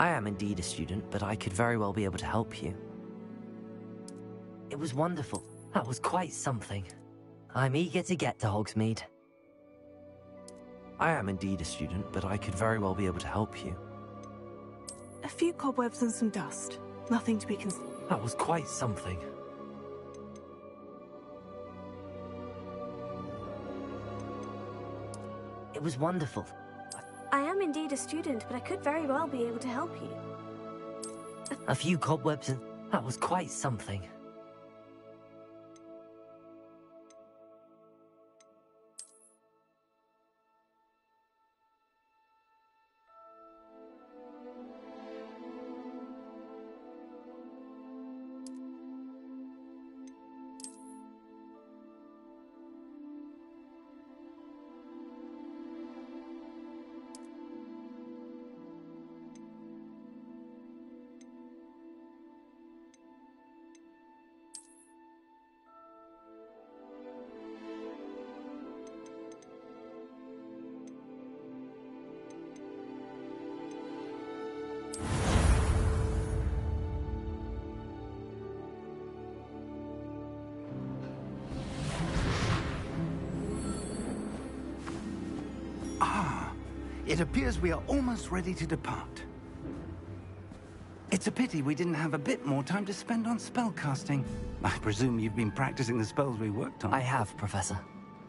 I am indeed a student, but I could very well be able to help you. It was wonderful. That was quite something. I'm eager to get to Hogsmeade. I am indeed a student, but I could very well be able to help you. A few cobwebs and some dust. Nothing to be That was quite something. It was wonderful. I am indeed a student, but I could very well be able to help you. A few cobwebs and... That was quite something. It appears we are almost ready to depart. It's a pity we didn't have a bit more time to spend on spellcasting. I presume you've been practicing the spells we worked on. I have, Professor.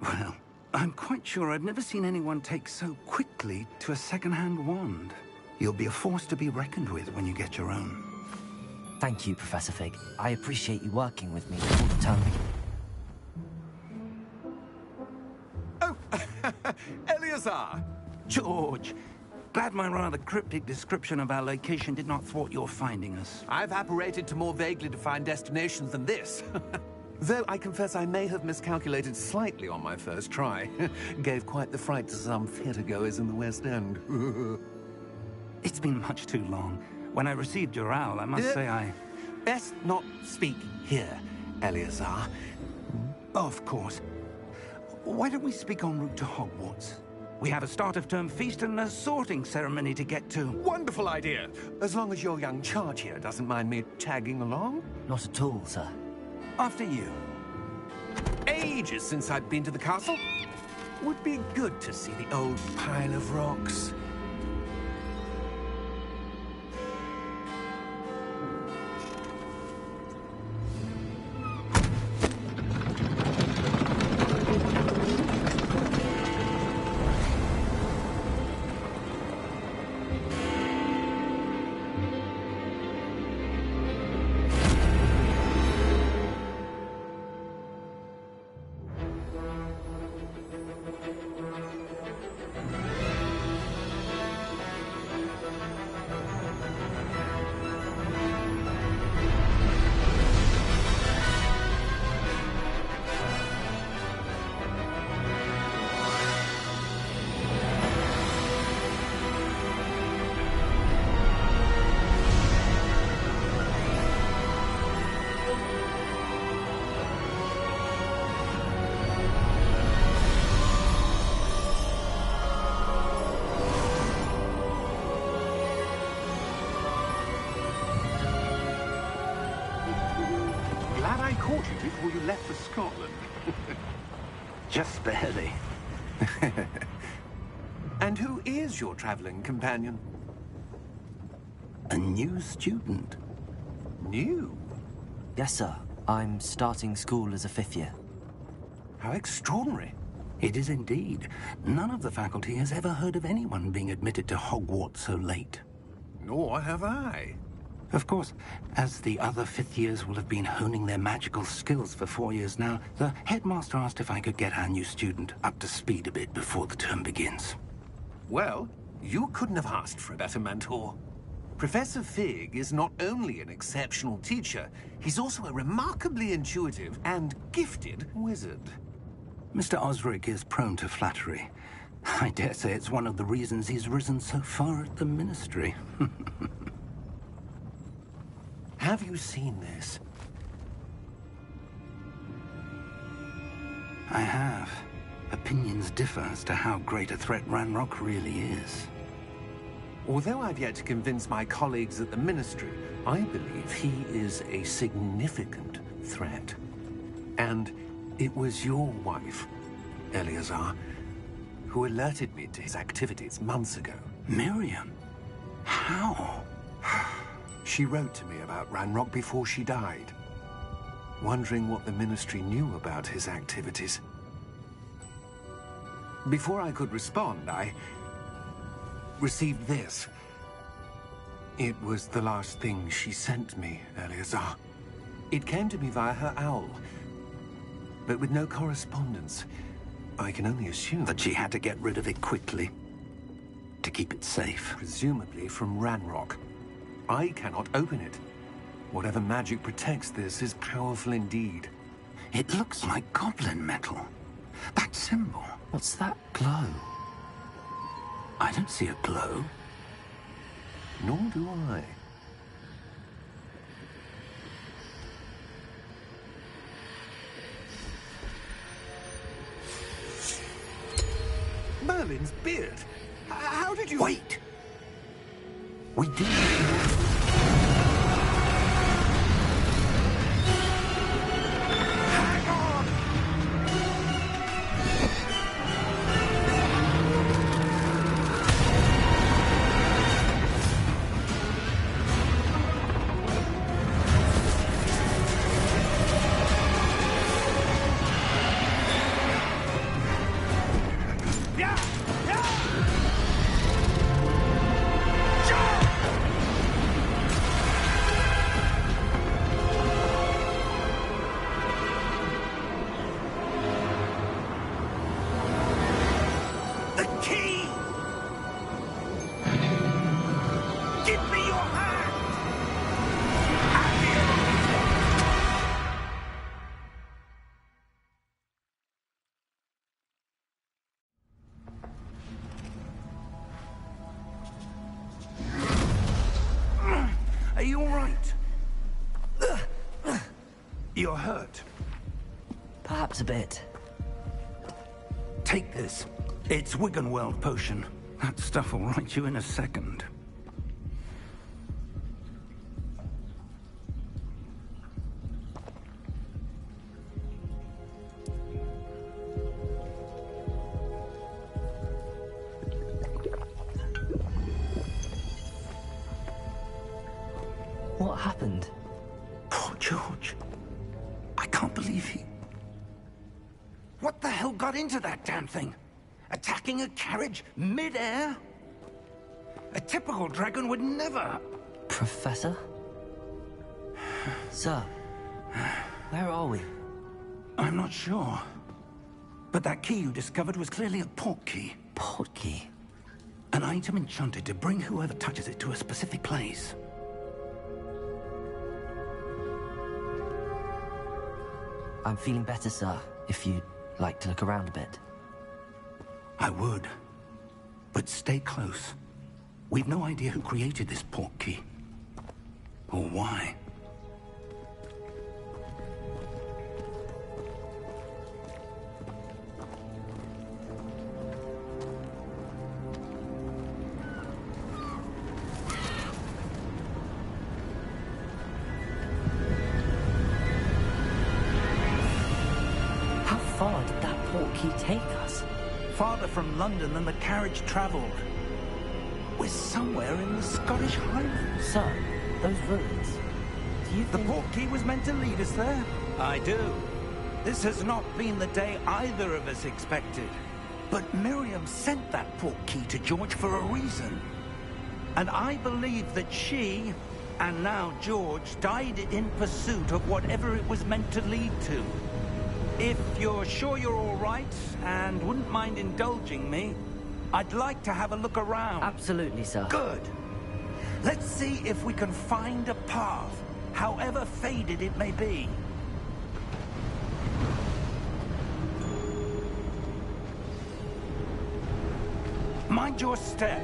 Well, I'm quite sure I've never seen anyone take so quickly to a second-hand wand. You'll be a force to be reckoned with when you get your own. Thank you, Professor Fig. I appreciate you working with me before the term begins. Oh, Eleazar! George, glad my rather cryptic description of our location did not thwart your finding us. I've apparated to more vaguely defined destinations than this. Though I confess I may have miscalculated slightly on my first try. Gave quite the fright to some theatergoers in the West End. It's been much too long. When I received your owl, I must say I... Best not speak here, Eleazar. Of course. Why don't we speak en route to Hogwarts? We have a start-of-term feast and a sorting ceremony to get to. Wonderful idea! As long as your young charge here doesn't mind me tagging along. Not at all, sir. After you. Ages since I've been to the castle. Would be good to see the old pile of rocks. Caught you before you left for Scotland. Just barely. And who is your traveling companion? A new student. New? Yes, sir. I'm starting school as a 5th year. How extraordinary. It is indeed. None of the faculty has ever heard of anyone being admitted to Hogwarts so late. Nor have I. Of course, as the other 5th years will have been honing their magical skills for 4 years now, the headmaster asked if I could get our new student up to speed a bit before the term begins. Well, you couldn't have asked for a better mentor. Professor Fig is not only an exceptional teacher, he's also a remarkably intuitive and gifted wizard. Mr. Osric is prone to flattery. I dare say it's one of the reasons he's risen so far at the Ministry. Have you seen this? I have. Opinions differ as to how great a threat Ranrock really is. Although I've yet to convince my colleagues at the Ministry, I believe he is a significant threat. And it was your wife, Eleazar, who alerted me to his activities months ago. Miriam? How? She wrote to me about Ranrock before she died, wondering what the Ministry knew about his activities. Before I could respond, I received this. It was the last thing she sent me, Eleazar. It came to me via her owl, but with no correspondence. I can only assume That she had to get rid of it quickly, to keep it safe. presumably from Ranrock. I cannot open it. Whatever magic protects this is powerful indeed. It looks like goblin metal. That symbol. What's that glow? I don't see a glow. Nor do I. Merlin's beard? How did you... Wait! We do. Hang on! Yeah! Yeah! The key! Give me your hand! Are you all right? You're hurt. Perhaps a bit. Take this. It's Wiggenweld potion. That stuff will right you in a second. What happened? Poor George. I can't believe he... What the hell got into that damn thing? Attacking a carriage mid-air? A typical dragon would never... Professor? Sir, where are we? I'm not sure. But that key you discovered was clearly a port key. Port key. An item enchanted to bring whoever touches it to a specific place. I'm feeling better, sir, if you'd like to look around a bit. I would. But stay close. We've no idea who created this port key. Or why. How far did that port key take us? Farther from London than the carriage traveled. We're somewhere in the Scottish Highlands. Sir, those ruins. Do you The think... port key was meant to lead us there? I do. This has not been the day either of us expected. But Miriam sent that port key to George for a reason. And I believe that she, and now George, died in pursuit of whatever it was meant to lead to. If you're sure you're all right, and wouldn't mind indulging me, I'd like to have a look around. Absolutely, sir. Good. Let's see if we can find a path, however faded it may be. Mind your step.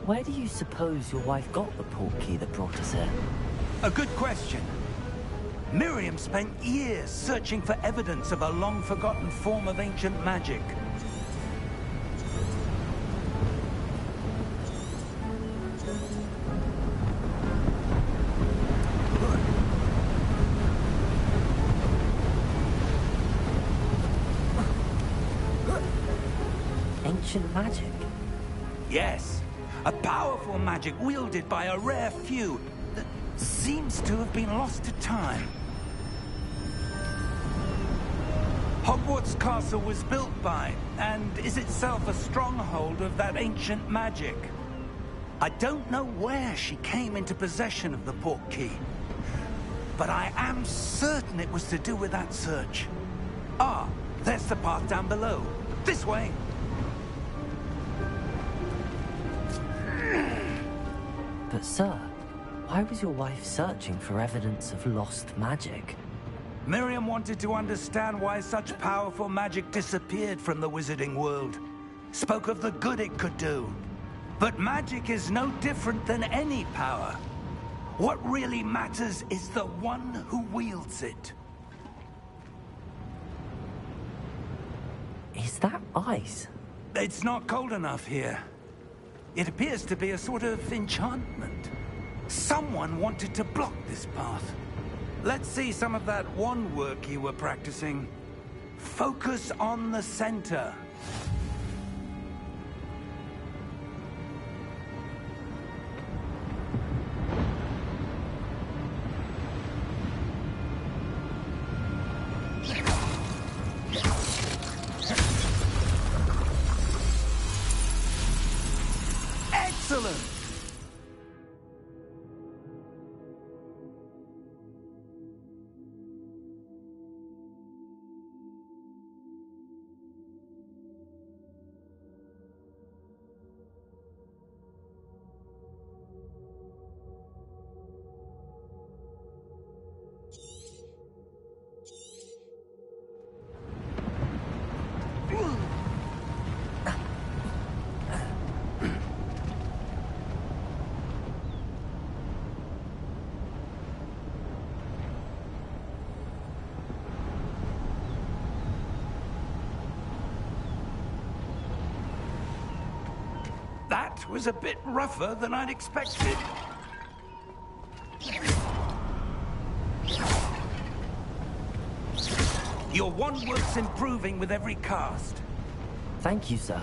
Where do you suppose your wife got the port key that brought us here? A good question. Miriam spent years searching for evidence of a long-forgotten form of ancient magic. Ancient magic? Yes, a powerful magic wielded by a rare few that seems to have been lost to time. Hogwarts Castle was built by, and is itself a stronghold of that ancient magic. I don't know where she came into possession of the portkey, but I am certain it was to do with that search. Ah, there's the path down below. This way! But sir, why was your wife searching for evidence of lost magic? Miriam wanted to understand why such powerful magic disappeared from the wizarding world. Spoke of the good it could do. But magic is no different than any power. What really matters is the one who wields it. Is that ice? It's not cold enough here. It appears to be a sort of enchantment. Someone wanted to block this path. Let's see some of that wand work you were practicing. Focus on the center. Excellent! That was a bit rougher than I'd expected. Your wand work's improving with every cast. Thank you, sir.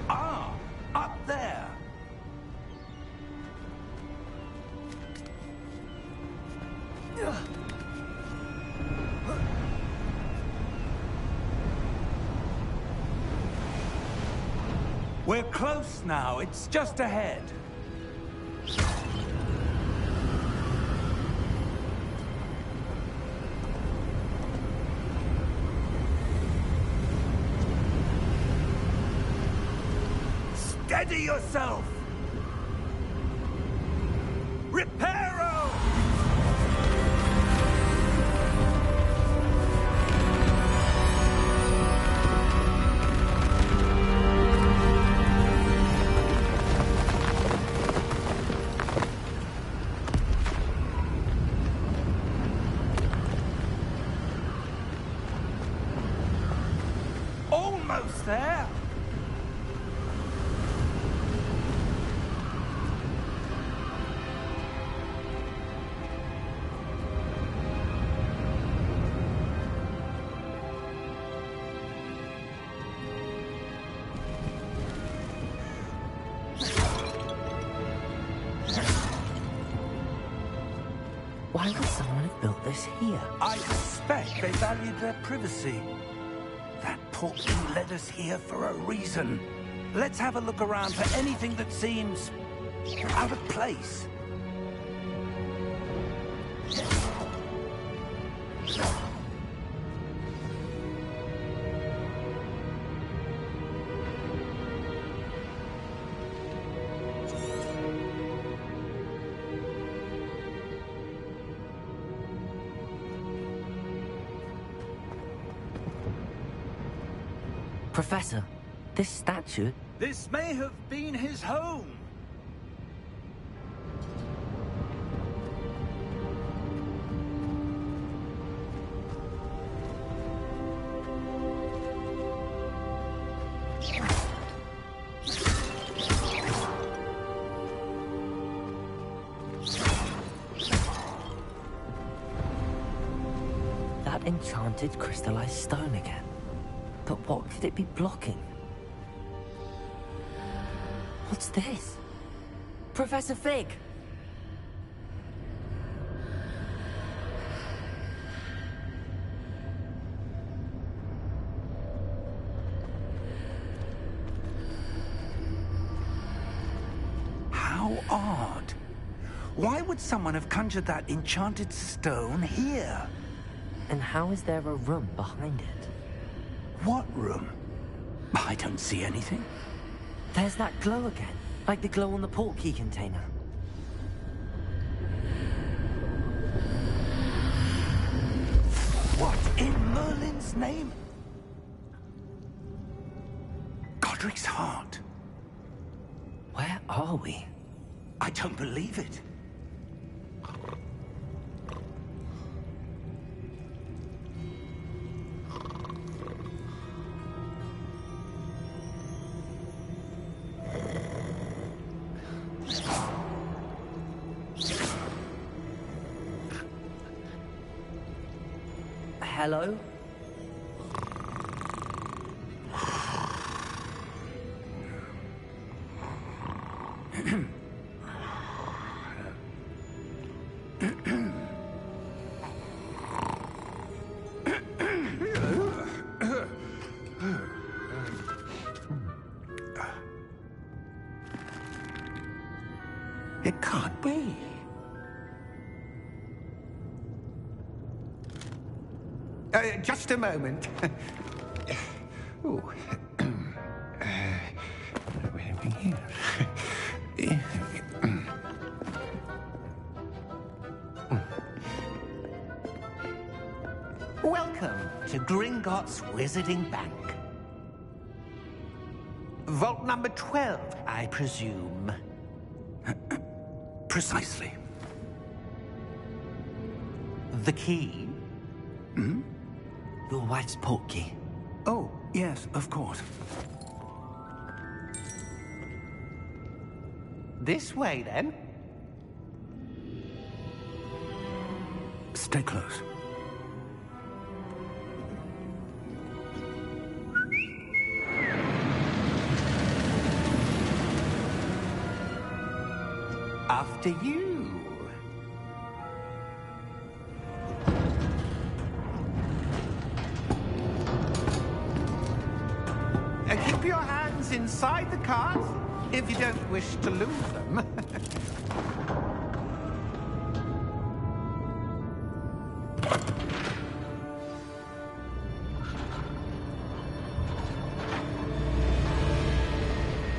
Ah, up there. We're close now. It's just ahead. Steady yourself! Reparo! Almost there! Why would someone have built this here? I suspect they valued their privacy. That portkey led us here for a reason. Let's have a look around for anything that seems out of place. Professor, this statue... This may have been his home. That enchanted crystallized stone again. But what could it be blocking? What's this? Professor Fig! How odd. Why would someone have conjured that enchanted stone here? And how is there a room behind it? What room? I don't see anything. There's that glow again, like the glow on the portkey container. What in Merlin's name? Godric's heart. Where are we? I don't believe it. Hello? It can't be. Just a moment. Ooh. Where are we here? Welcome to Gringotts Wizarding Bank. Vault number 12, I presume. Precisely. The key? Hmm? Your wife's portkey. Oh, yes, of course. This way, then. Stay close. After you. Keep your hands inside the cart if you don't wish to lose them.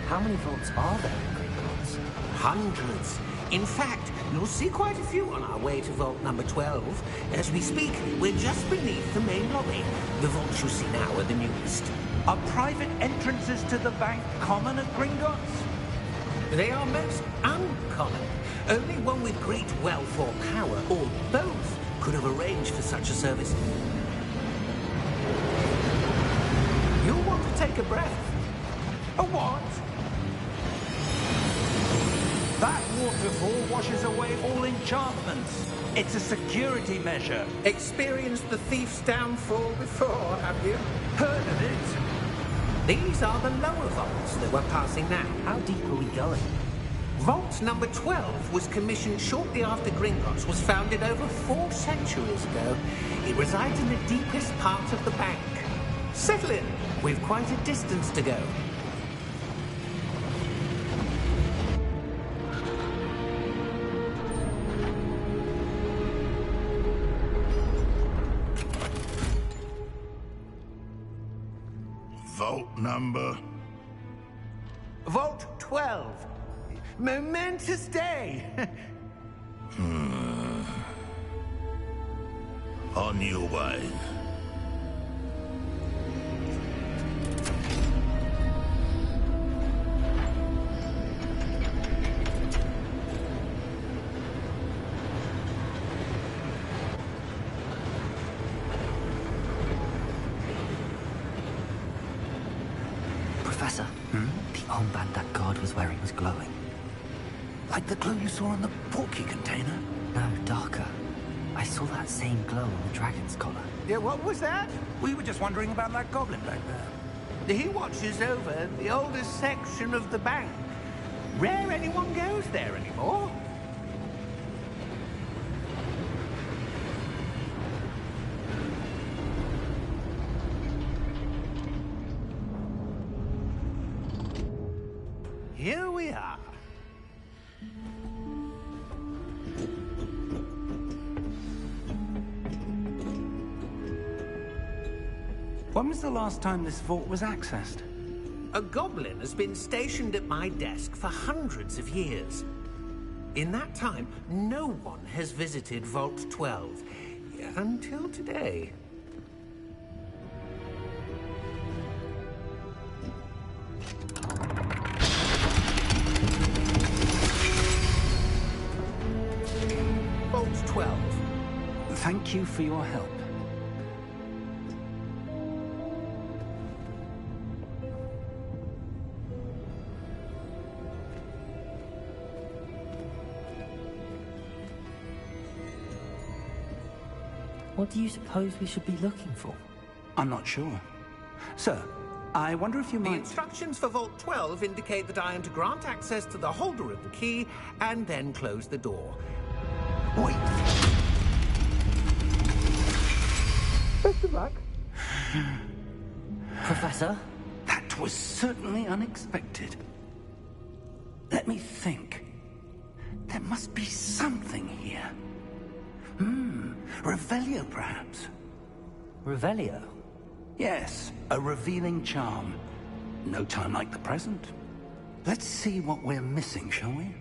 How many vaults are there in Gringotts? Hundreds. In fact, you'll see quite a few on our way to vault number 12. As we speak, we're just beneath the main lobby. The vaults you see now are the newest. Are private entrances to the bank common at Gringotts? They are most uncommon. Only one with great wealth or power, or both, could have arranged for such a service. You'll want to take a breath. A what? That waterfall washes away all enchantments. It's a security measure. Experienced the thief's downfall before, have you? Heard of it? These are the lower vaults that we're passing now. How deep are we going? Vault number 12 was commissioned shortly after Gringotts was founded over 4 centuries ago. It resides in the deepest part of the bank. Settle in. We've quite a distance to go. Vault number? Vault 12. Momentous day. On your way. Professor, the armband that guard was wearing was glowing. Like the glow you saw on the portkey container? No, darker. I saw that same glow on the dragon's collar. Yeah, what was that? We were just wondering about that goblin back there. He watches over the oldest section of the bank. Rare anyone goes there anymore. Here we are. When was the last time this vault was accessed? A goblin has been stationed at my desk for hundreds of years. In that time, no one has visited Vault 12. Until today. Vault 12. Thank you for your help. What do you suppose we should be looking for? I'm not sure. Sir, I wonder if you The might... instructions for Vault 12 indicate that I am to grant access to the holder of the key and then close the door. Wait. Best of luck. Professor? That was certainly unexpected. Let me think. There must be something here. Revelio, perhaps? Revelio? Yes, a revealing charm. No time like the present. Let's see what we're missing, shall we?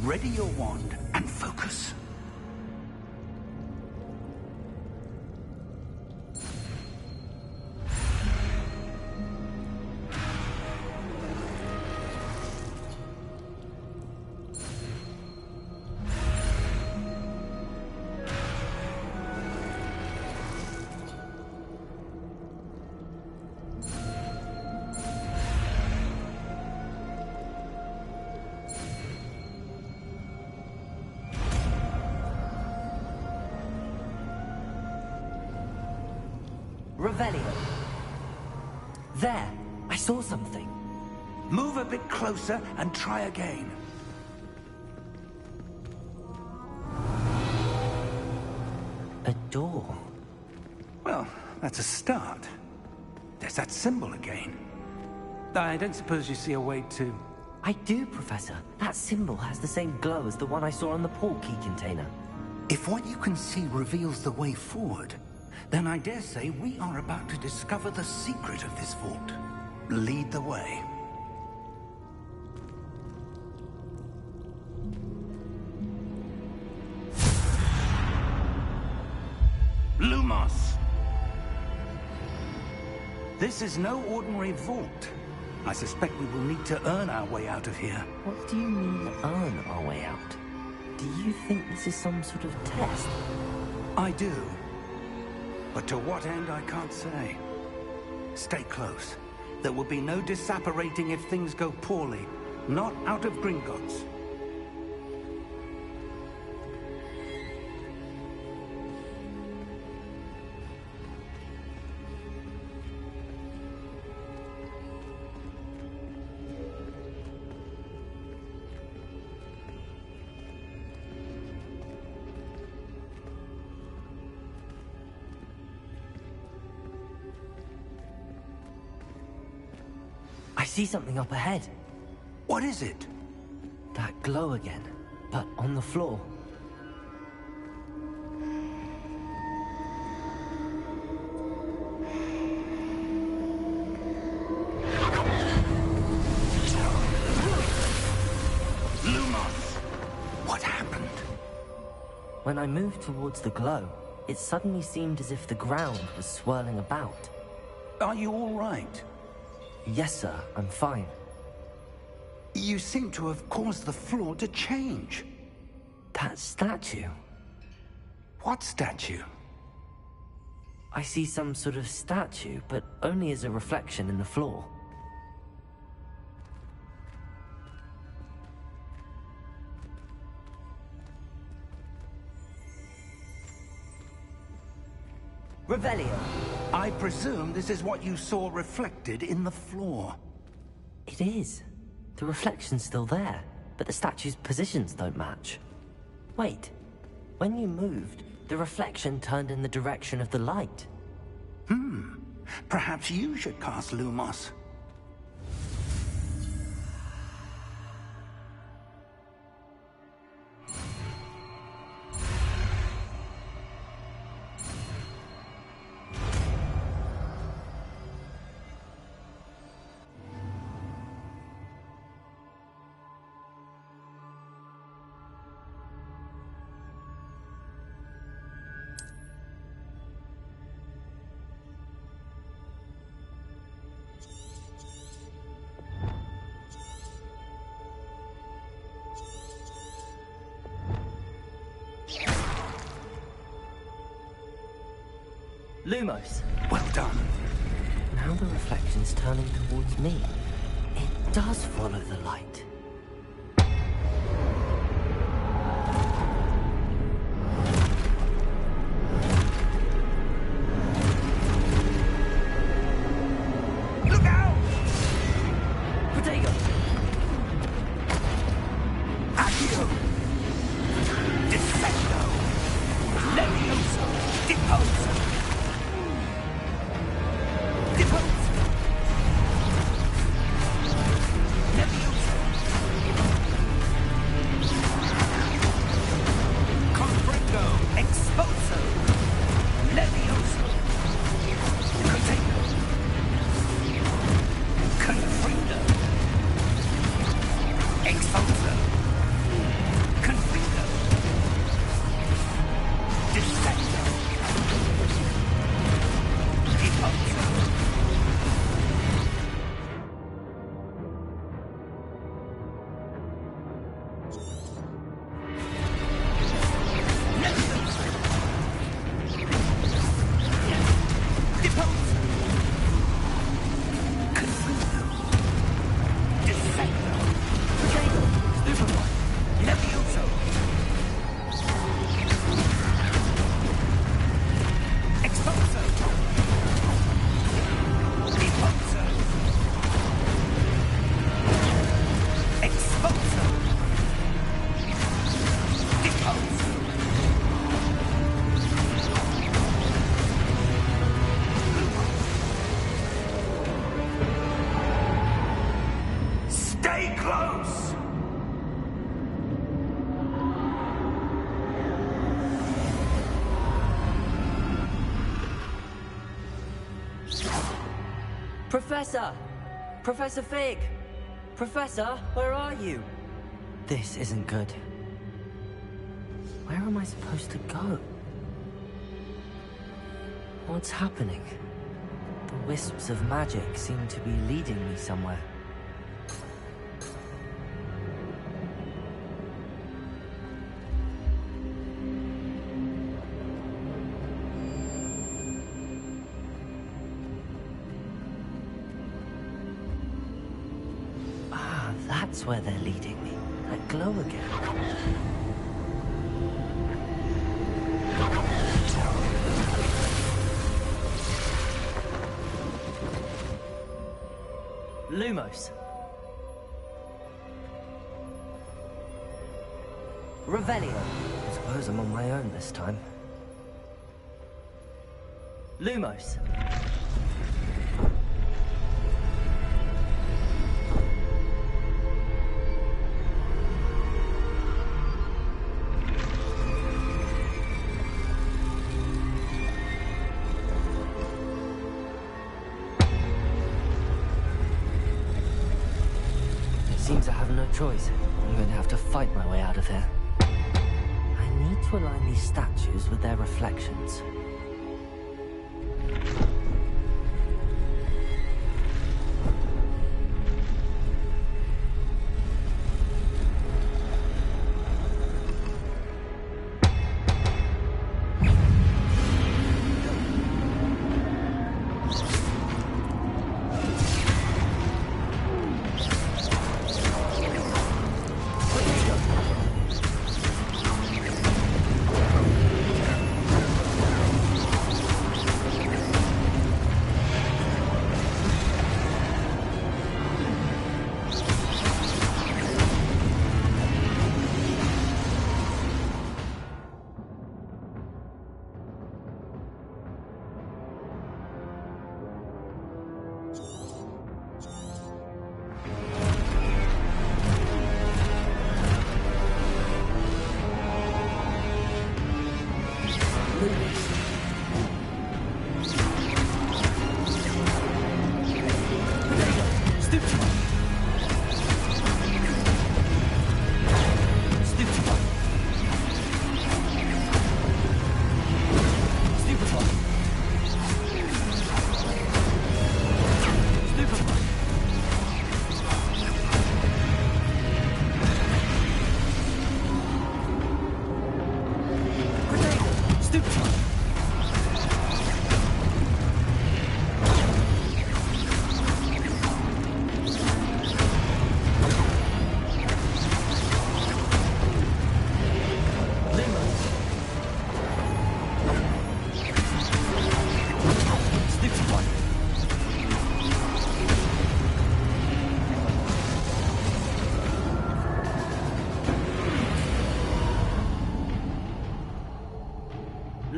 Ready your wand and focus. Revelio. There! I saw something. Move a bit closer and try again. A door. Well, that's a start. There's that symbol again. I don't suppose you see a way to... I do, Professor. That symbol has the same glow as the one I saw on the portkey container. If what you can see reveals the way forward, then I dare say we are about to discover the secret of this vault. Lead the way. Lumos! This is no ordinary vault. I suspect we will need to earn our way out of here. What do you mean, earn our way out? Do you think this is some sort of test? I do. But to what end, I can't say. Stay close. There will be no disapparating if things go poorly. Not out of Gringotts. I see something up ahead. What is it? That glow again, but on the floor. Lumos! What happened? When I moved towards the glow, it suddenly seemed as if the ground was swirling about. Are you all right? Yes, sir, I'm fine. You seem to have caused the floor to change. That statue. What statue? I see some sort of statue, but only as a reflection in the floor. Revelio. I presume this is what you saw reflected in the floor. It is. The reflection's still there, but the statue's positions don't match. Wait. When you moved, the reflection turned in the direction of the light. Perhaps you should cast Lumos. Lumos. Well done. Now the reflection's turning towards me. It does follow the light. Look out! Protego! Accio! Defecto! Levioso! Deposo! Deposo! Levioso! Confringo! Exposo! Levioso! Protego! Confringo! Exposo! Confringo! Defecto! Deposo! Levioso! Deposo! Confringo! Defecto! Protego! Superboy! Levioso! Exposo! Deposo! Exposo! Deposo! Stay close! Professor! Professor Fig! Professor, where are you? This isn't good. Where am I supposed to go? What's happening? The wisps of magic seem to be leading me somewhere. Ah, that's where they're leading me. That glow again. Lumos. Revelio. I suppose I'm on my own this time. Lumos. Seems I have no choice. I'm going to have to fight my way out of here. I need to align these statues with their reflections.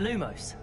Lumos.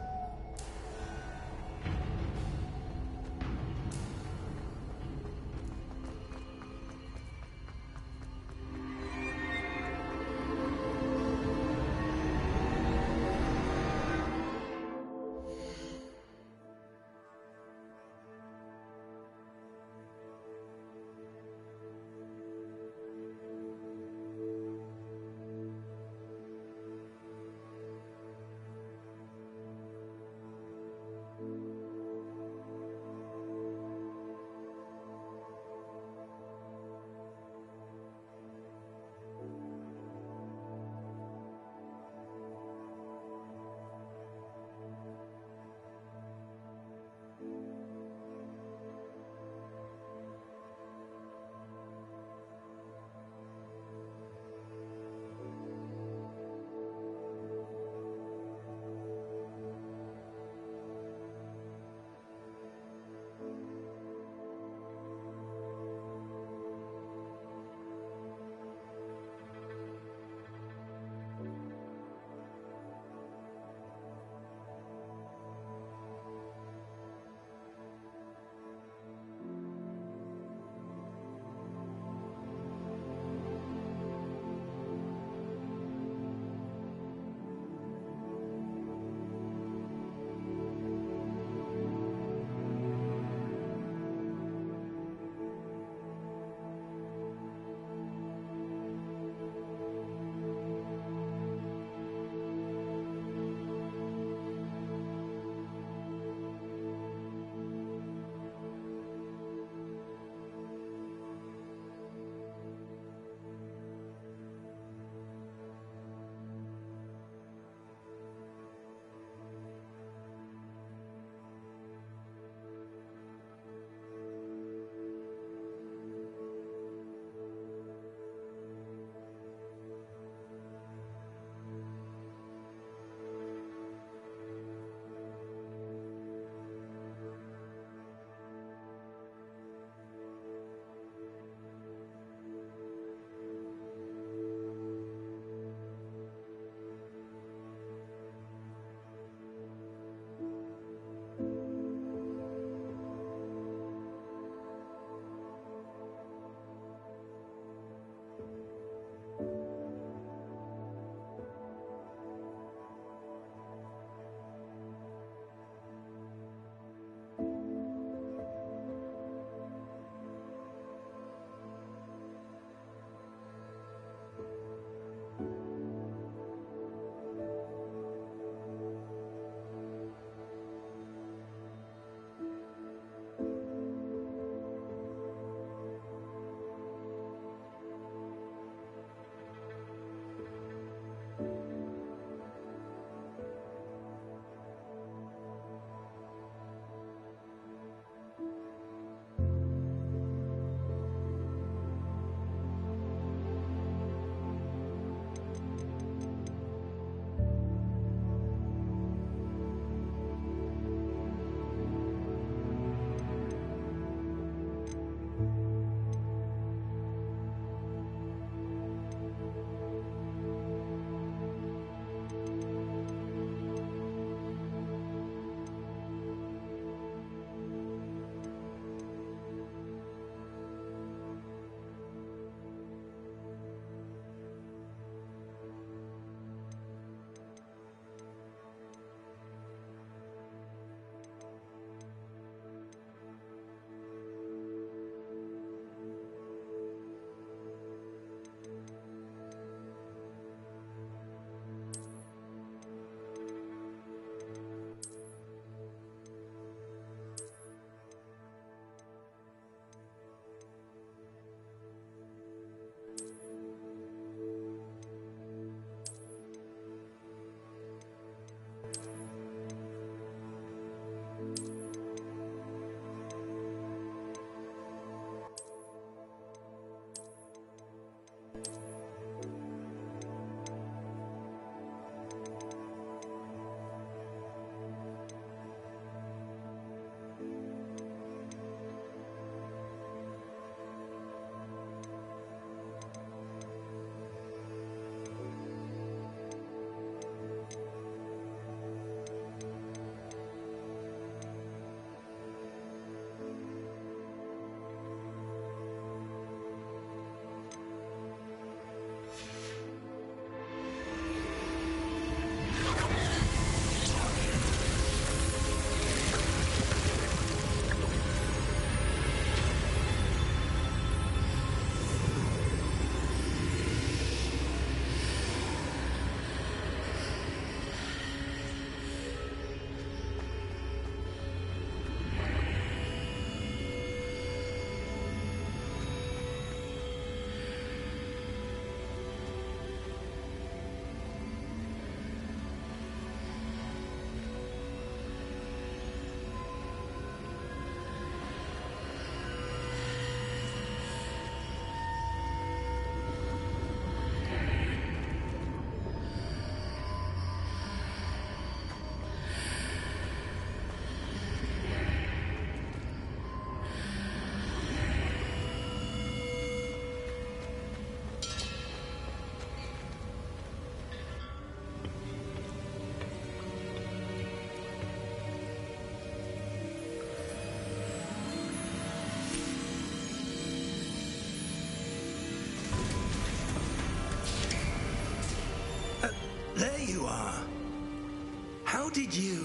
How did you...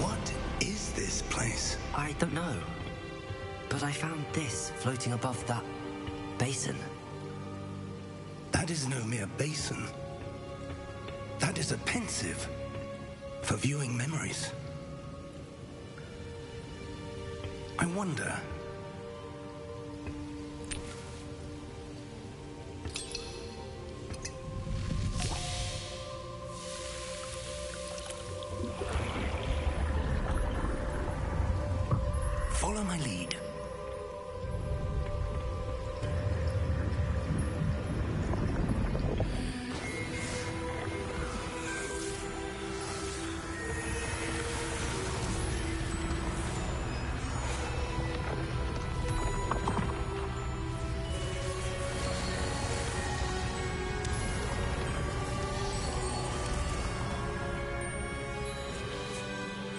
What is this place? I don't know. But I found this floating above that basin. That is no mere basin. That is a pensive for viewing memories. I wonder... Follow my lead.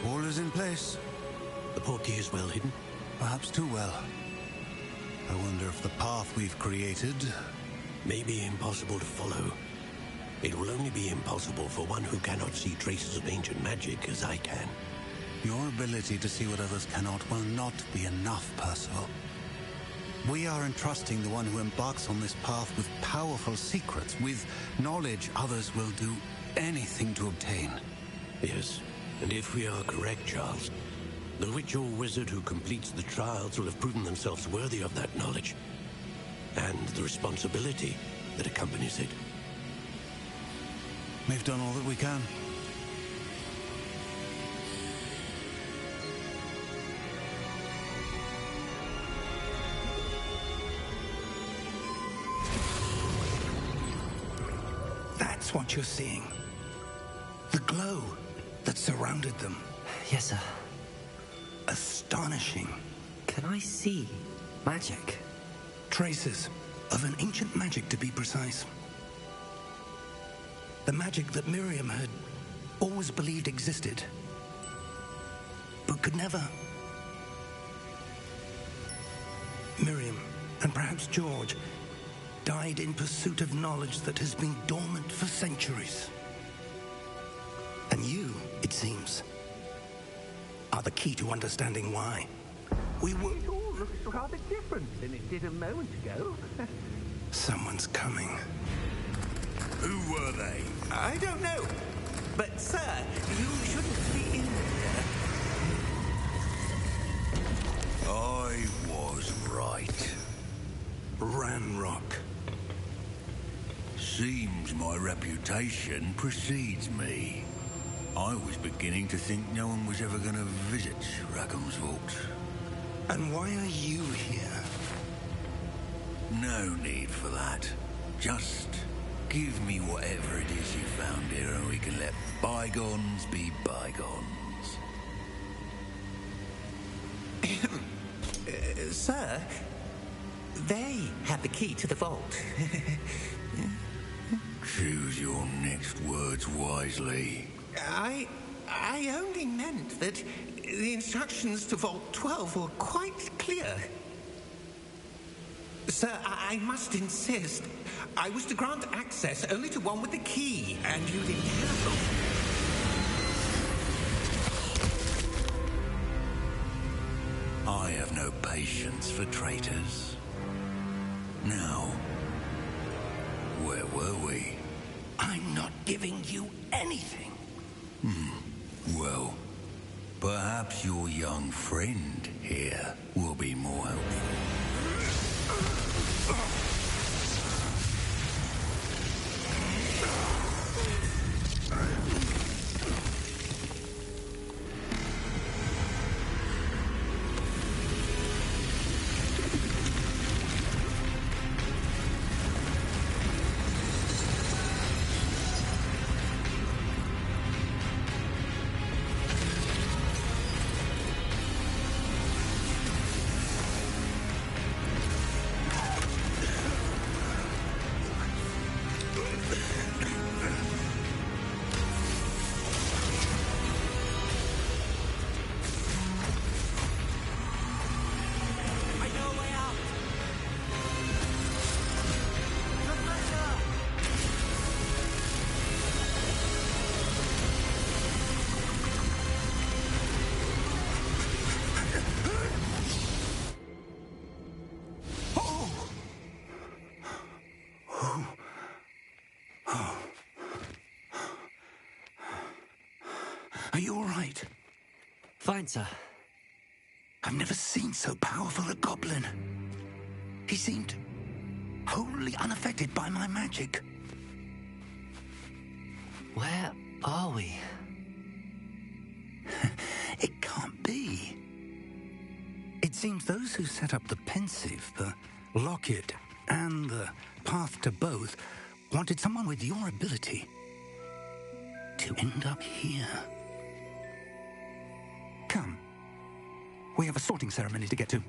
All is in place. The portkey is well hidden? Perhaps too well. I wonder if the path we've created... may be impossible to follow. It will only be impossible for one who cannot see traces of ancient magic as I can. Your ability to see what others cannot will not be enough, Percival. We are entrusting the one who embarks on this path with powerful secrets, with knowledge others will do anything to obtain. Yes, and if we are correct, Charles, the witch or wizard who completes the trials will have proven themselves worthy of that knowledge, and the responsibility that accompanies it. We've done all that we can. That's what you're seeing. The glow that surrounded them. Yes, sir. Astonishing. Can I see magic? Traces of an ancient magic, to be precise. The magic that Miriam had always believed existed, but could never. Miriam, and perhaps George, died in pursuit of knowledge that has been dormant for centuries. And you, it seems, are the key to understanding why. It all looks rather different than it did a moment ago. Someone's coming. Who were they? I don't know. But, sir, you shouldn't be in here. I was right. Ranrock. Seems my reputation precedes me. I was beginning to think no one was ever going to visit Rackham's vault. And why are you here? No need for that. Just give me whatever it is you found here and we can let bygones be bygones. Sir, they have the key to the vault. Choose your next words wisely. I only meant that the instructions to Vault 12 were quite clear. Sir, I must insist. I was to grant access only to one with the key, and you didn't have. I have no patience for traitors. Now, where were we? I'm not giving you anything. Well, perhaps your young friend here will be more helpful. Are you all right? Fine, sir. I've never seen so powerful a goblin. He seemed wholly unaffected by my magic. Where are we? It can't be. It seems those who set up the pensive, the locket, and the path to both wanted someone with your ability to end up here. Come. We have a sorting ceremony to get to.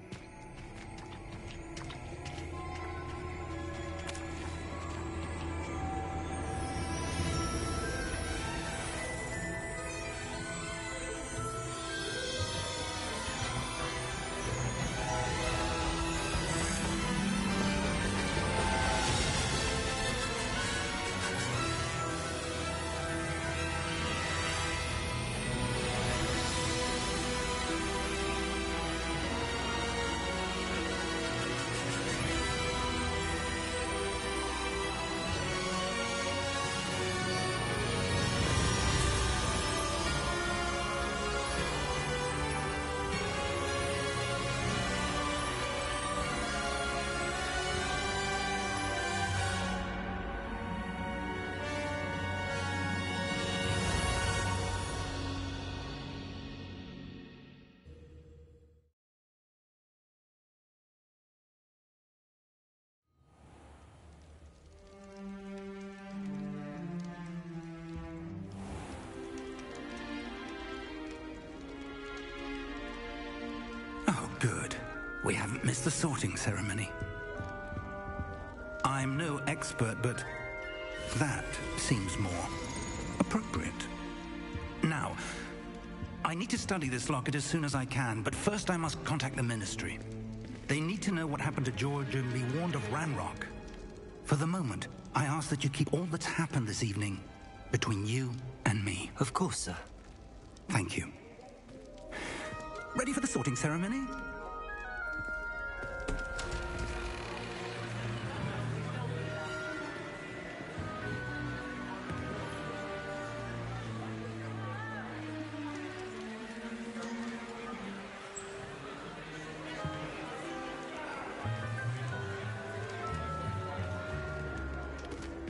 Oh, good. We haven't missed the sorting ceremony. I'm no expert, but that seems more appropriate. Now, I need to study this locket as soon as I can, but first I must contact the Ministry. They need to know what happened to George and be warned of Ranrock. For the moment, I ask that you keep all that's happened this evening between you and me. Of course, sir. Thank you. Ready for the sorting ceremony?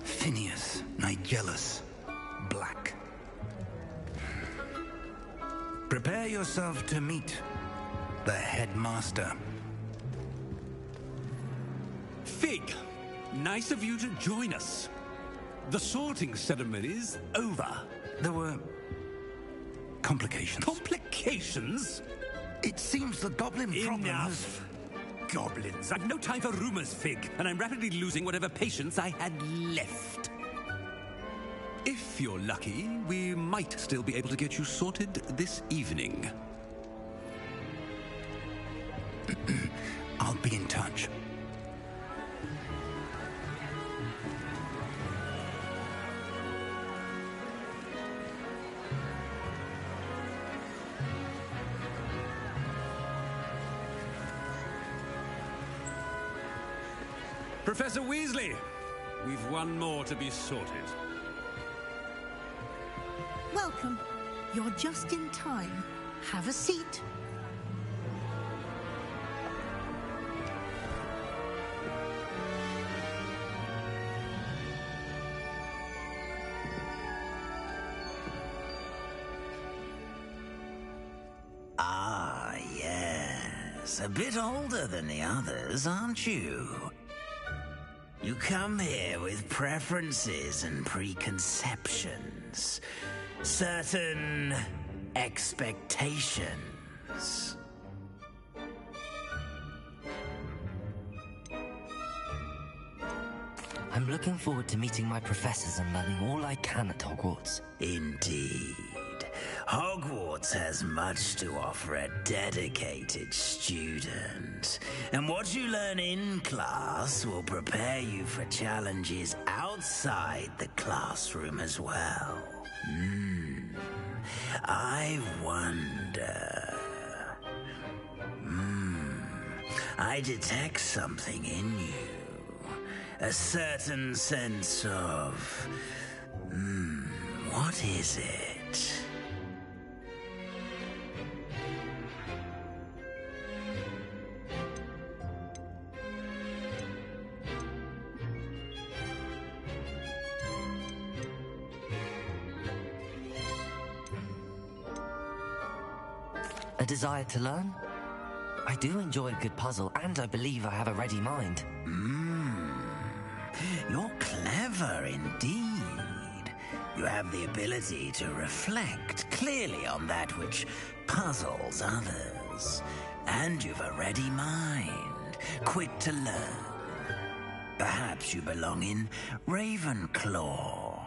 Phineas Nigellus Black. Prepare yourself to meet the headmaster. Fig, nice of you to join us. The sorting ceremony's over. There were complications. Complications? It seems the goblin problem Enough. Goblins. I've no time for rumors, Fig, and I'm rapidly losing whatever patience I had left. If you're lucky, we might still be able to get you sorted this evening. I'll be in touch. Professor Weasley, we've one more to be sorted. Welcome. You're just in time. Have a seat. Ah, yes. A bit older than the others, aren't you? You come here with preferences and preconceptions. Certain expectations. I'm looking forward to meeting my professors and learning all I can at Hogwarts. Indeed. Hogwarts has much to offer a dedicated student. And what you learn in class will prepare you for challenges outside the classroom as well. I wonder... I detect something in you. A certain sense of... what is it? desire to learn. I do enjoy a good puzzle, and I believe I have a ready mind. You're clever indeed. You have the ability to reflect clearly on that which puzzles others. And you've a ready mind, quick to learn. Perhaps you belong in Ravenclaw.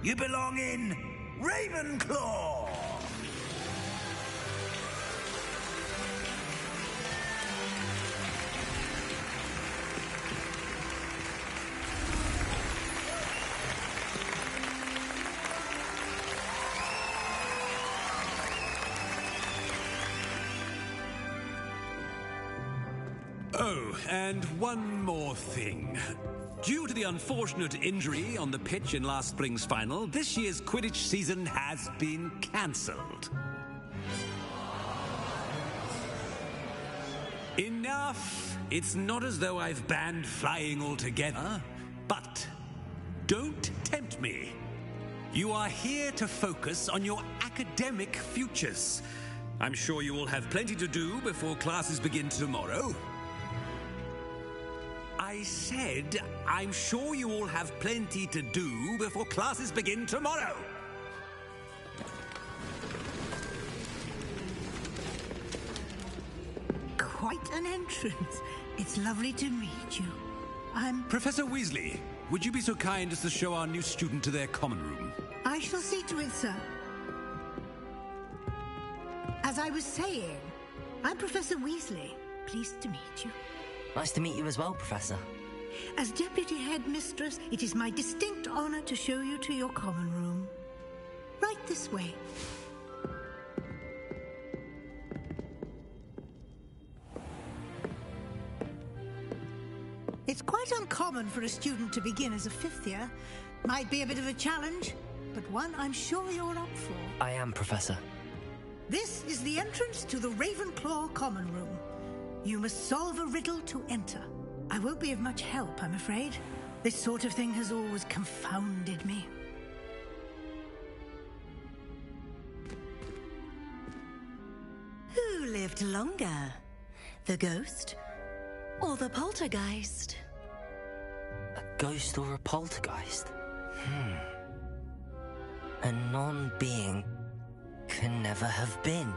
You belong in Ravenclaw! Oh, and one more thing. Due to the unfortunate injury on the pitch in last spring's final, this year's Quidditch season has been cancelled. Enough! It's not as though I've banned flying altogether, but don't tempt me. You are here to focus on your academic futures. I'm sure you will have plenty to do before classes begin tomorrow. I said, I'm sure you all have plenty to do before classes begin tomorrow. Quite an entrance. It's lovely to meet you. I'm... Professor Weasley, would you be so kind as to show our new student to their common room? I shall see to it, sir. As I was saying, I'm Professor Weasley. Pleased to meet you. Nice to meet you as well, Professor. As Deputy Headmistress, it is my distinct honor to show you to your common room. Right this way. It's quite uncommon for a student to begin as a fifth year. Might be a bit of a challenge, but one I'm sure you're up for. I am, Professor. This is the entrance to the Ravenclaw common room. You must solve a riddle to enter. I won't be of much help, I'm afraid. This sort of thing has always confounded me. Who lived longer? The ghost or the poltergeist? A ghost or a poltergeist? A non-being can never have been.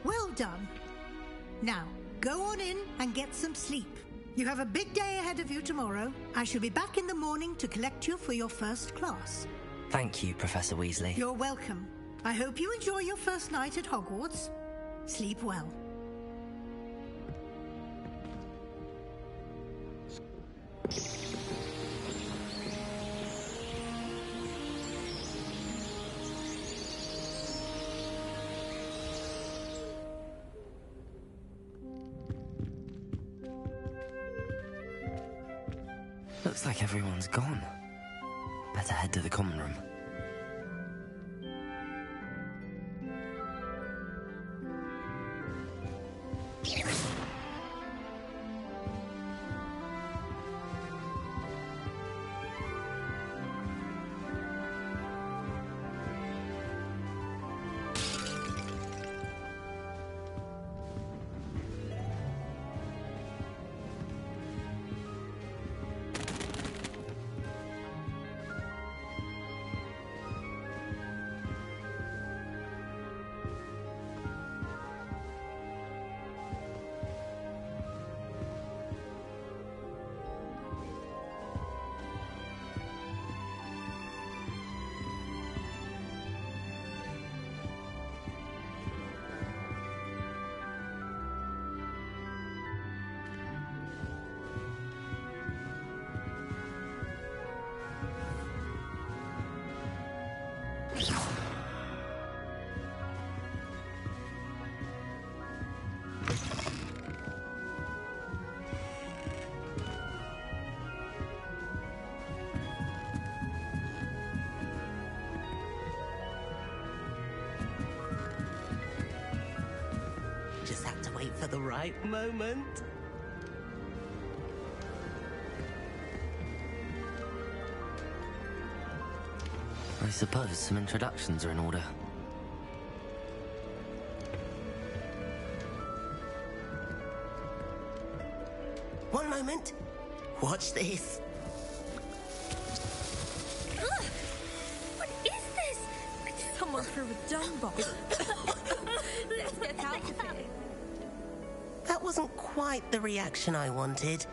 Well done. Now, go on in and get some sleep. You have a big day ahead of you tomorrow. I shall be back in the morning to collect you for your first class. Thank you, Professor Weasley. You're welcome. I hope you enjoy your first night at Hogwarts. Sleep well. Looks like everyone's gone. Better head to the common room. for the right moment. I suppose some introductions are in order. One moment. Watch this. Ugh! What is this? Someone threw a dung bomb. Let's get out of here. That wasn't quite the reaction I wanted.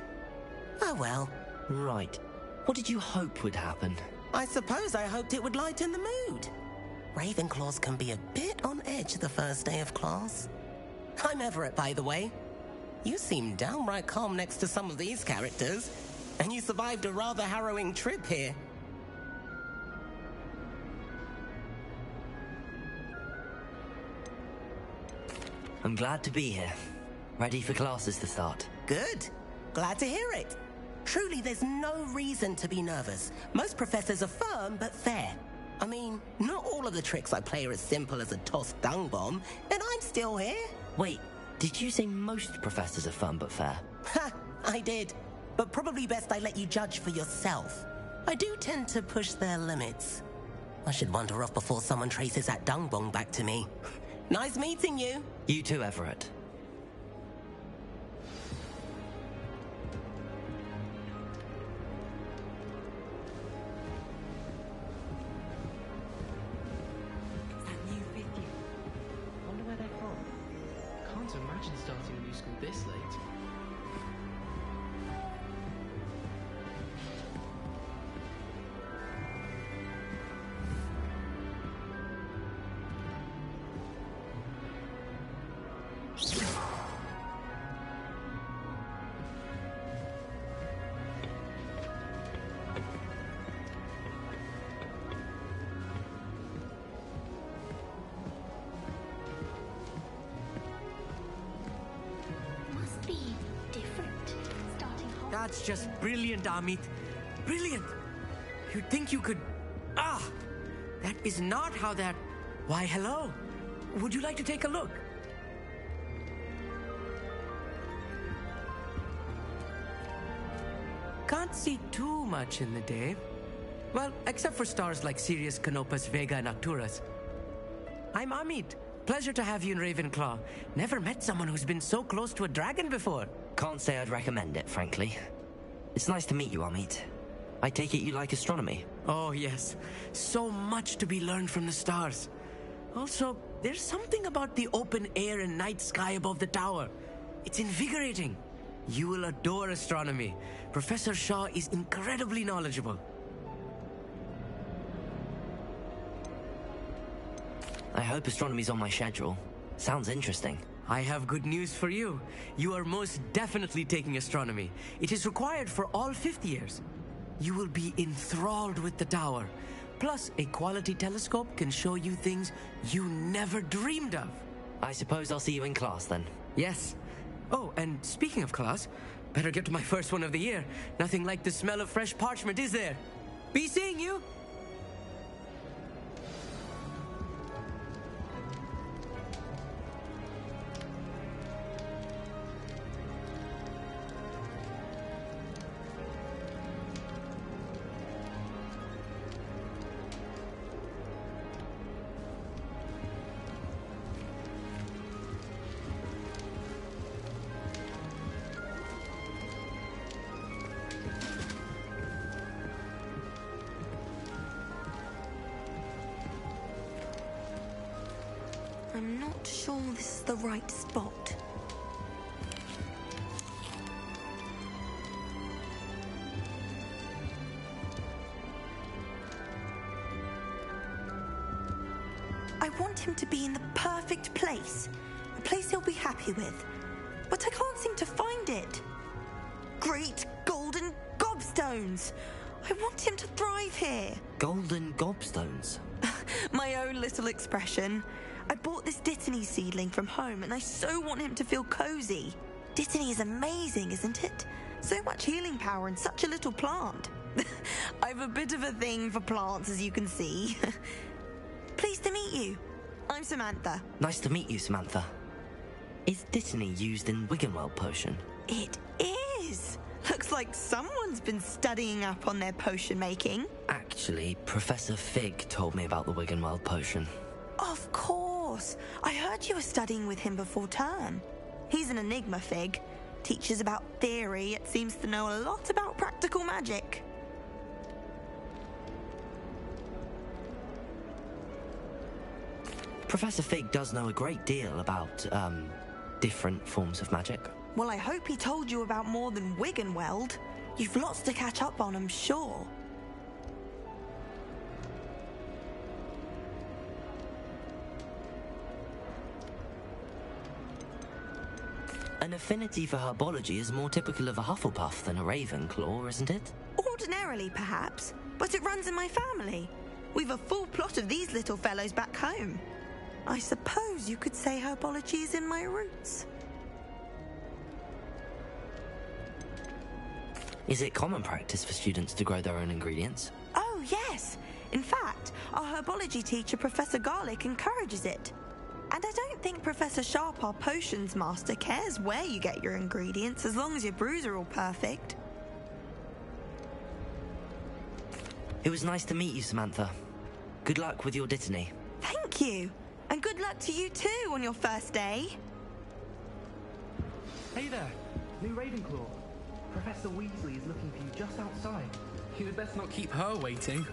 Oh well. Right. What did you hope would happen? I suppose I hoped it would lighten the mood. Ravenclaws can be a bit on edge the first day of class. I'm Everett, by the way. You seem downright calm next to some of these characters, and you survived a rather harrowing trip here. I'm glad to be here. Ready for classes to start. Good. Glad to hear it. Truly, there's no reason to be nervous. Most professors are firm but fair. I mean, not all of the tricks I play are as simple as a tossed dung bomb, and I'm still here. Wait, did you say most professors are fun but fair? Ha! I did. But probably best I let you judge for yourself. I do tend to push their limits. I should wander off before someone traces that dung bomb back to me. Nice meeting you. You too, Everett. Imagine starting a new school this late. That's just brilliant, Amit. Brilliant! You'd think you could... Ah! That is not how that... Why, hello. Would you like to take a look? Can't see too much in the day. Well, except for stars like Sirius, Canopus, Vega, and Arcturus. I'm Amit. Pleasure to have you in Ravenclaw. Never met someone who's been so close to a dragon before. Can't say I'd recommend it, frankly. It's nice to meet you, Amit. I take it you like astronomy? Oh, yes. So much to be learned from the stars. Also, there's something about the open air and night sky above the tower. It's invigorating. You will adore astronomy. Professor Shaw is incredibly knowledgeable. I hope astronomy's on my schedule. Sounds interesting. I have good news for you. You are most definitely taking astronomy. It is required for all fifth years. You will be enthralled with the tower. Plus, a quality telescope can show you things you never dreamed of. I suppose I'll see you in class then. Yes. Oh, and speaking of class, better get to my first one of the year. Nothing like the smell of fresh parchment, is there? Be seeing you! I'm not sure this is the right spot. I want him to be in the perfect place. A place he'll be happy with. But I can't seem to find it. Great golden gobstones! I want him to thrive here. Golden gobstones? My own little expression. I bought this Dittany seedling from home and I so want him to feel cozy. Dittany is amazing, isn't it? So much healing power in such a little plant. I've a bit of a thing for plants, as you can see. Pleased to meet you. I'm Samantha. Nice to meet you, Samantha. Is Dittany used in Wiggenweld potion? It is! Looks like someone's been studying up on their potion making. Actually, Professor Fig told me about the Wiggenweld potion. Of course! I heard you were studying with him before term. He's an enigma, Fig. Teaches about theory, yet seems to know a lot about practical magic. Professor Fig does know a great deal about, different forms of magic. Well, I hope he told you about more than Wiggenweld. You've lots to catch up on, I'm sure. An affinity for herbology is more typical of a Hufflepuff than a Ravenclaw, isn't it? Ordinarily, perhaps, but it runs in my family. We've a full plot of these little fellows back home. I suppose you could say herbology is in my roots. Is it common practice for students to grow their own ingredients? Oh, yes. In fact, our herbology teacher, Professor Garlick, encourages it. And I don't think Professor Sharp, our potions master, cares where you get your ingredients as long as your brews are all perfect. It was nice to meet you, Samantha. Good luck with your Dittany. Thank you. And good luck to you too on your first day. Hey there, new Ravenclaw. Professor Weasley is looking for you just outside. You had best not keep her waiting.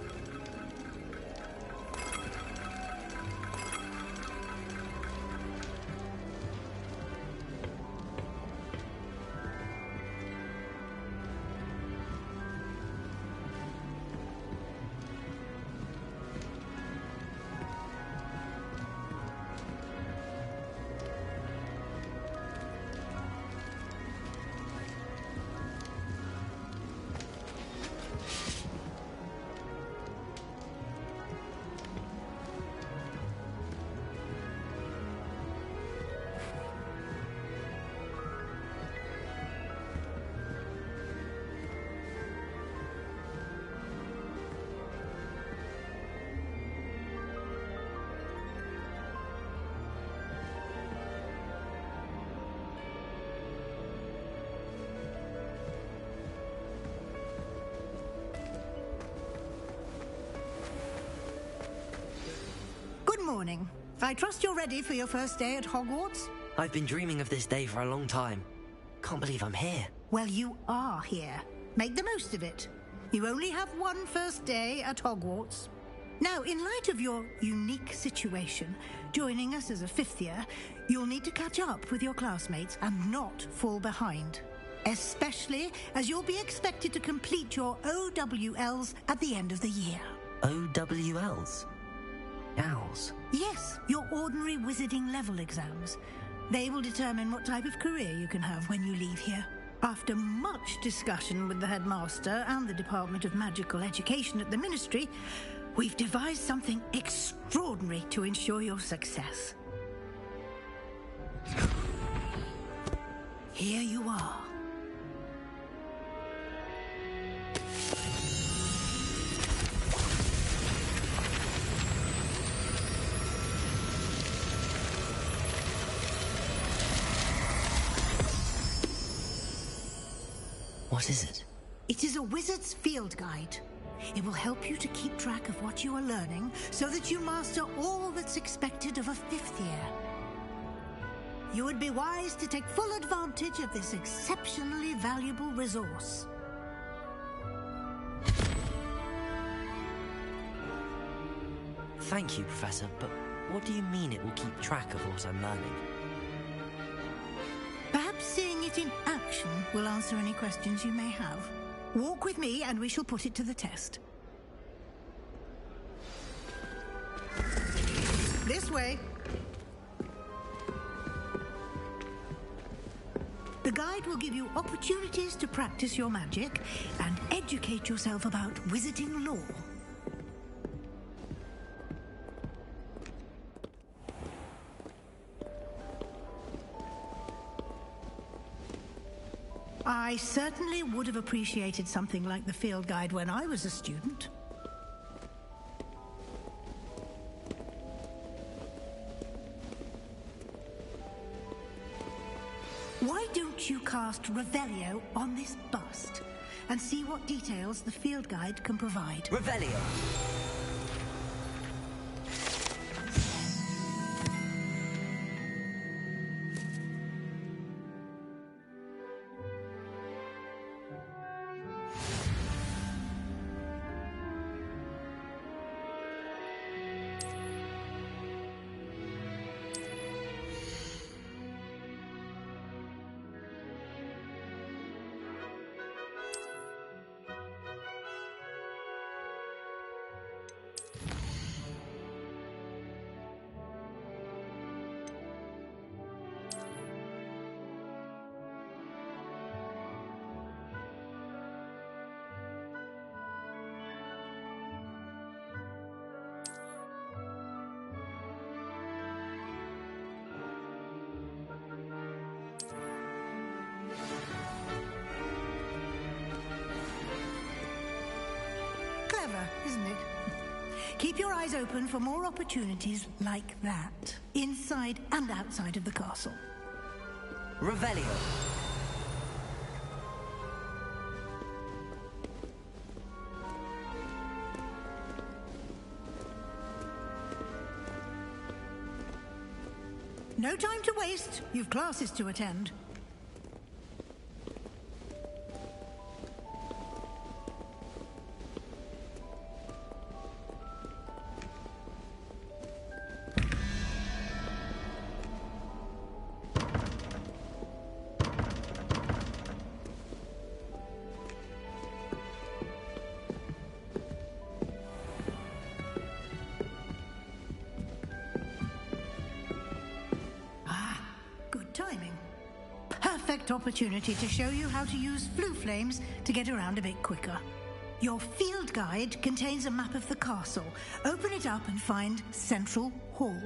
Good morning. I trust you're ready for your first day at Hogwarts? I've been dreaming of this day for a long time. Can't believe I'm here. Well, you are here. Make the most of it. You only have one first day at Hogwarts. Now, in light of your unique situation, joining us as a fifth year, you'll need to catch up with your classmates and not fall behind. Especially as you'll be expected to complete your OWLs at the end of the year. OWLs? Owls? Yes, your ordinary wizarding level exams. They will determine what type of career you can have when you leave here. After much discussion with the headmaster and the Department of Magical Education at the Ministry, we've devised something extraordinary to ensure your success. Here you are. What is it? It is a wizard's field guide. It will help you to keep track of what you are learning so that you master all that's expected of a fifth year. You would be wise to take full advantage of this exceptionally valuable resource. Thank you, Professor, but what do you mean it will keep track of what I'm learning? Perhaps seeing it in action will answer any questions you may have. Walk with me and we shall put it to the test. This way. The guide will give you opportunities to practice your magic and educate yourself about wizarding lore. I certainly would have appreciated something like the field guide when I was a student. suggest you cast Revelio on this bust and see what details the field guide can provide. Revelio! Clever, isn't it? Keep your eyes open for more opportunities like that, inside and outside of the castle. Revelio! No time to waste. You've classes to attend. Opportunity to show you how to use flue flames to get around a bit quicker. Your field guide contains a map of the castle. Open it up and find Central Hall.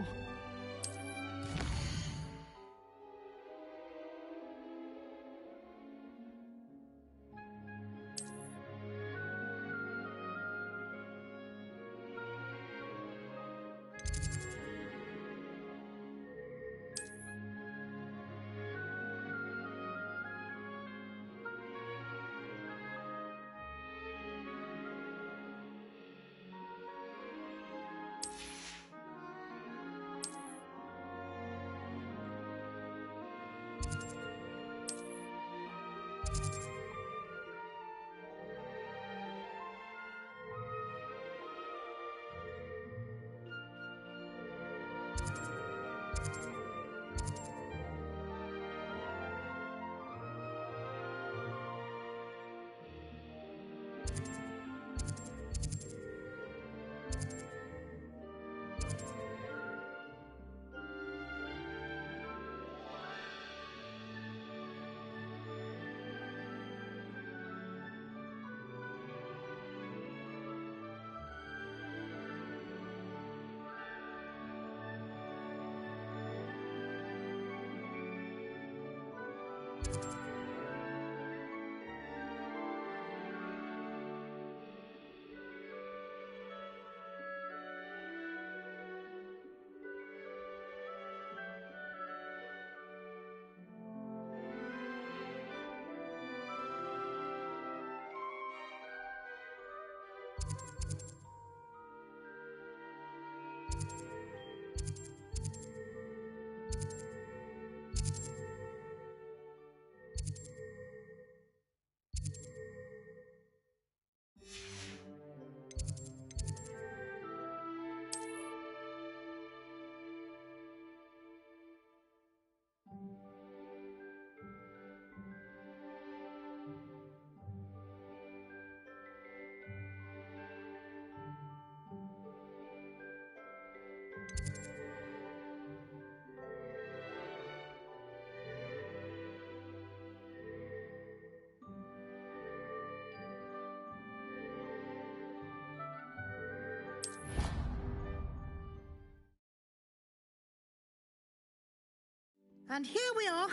And here we are.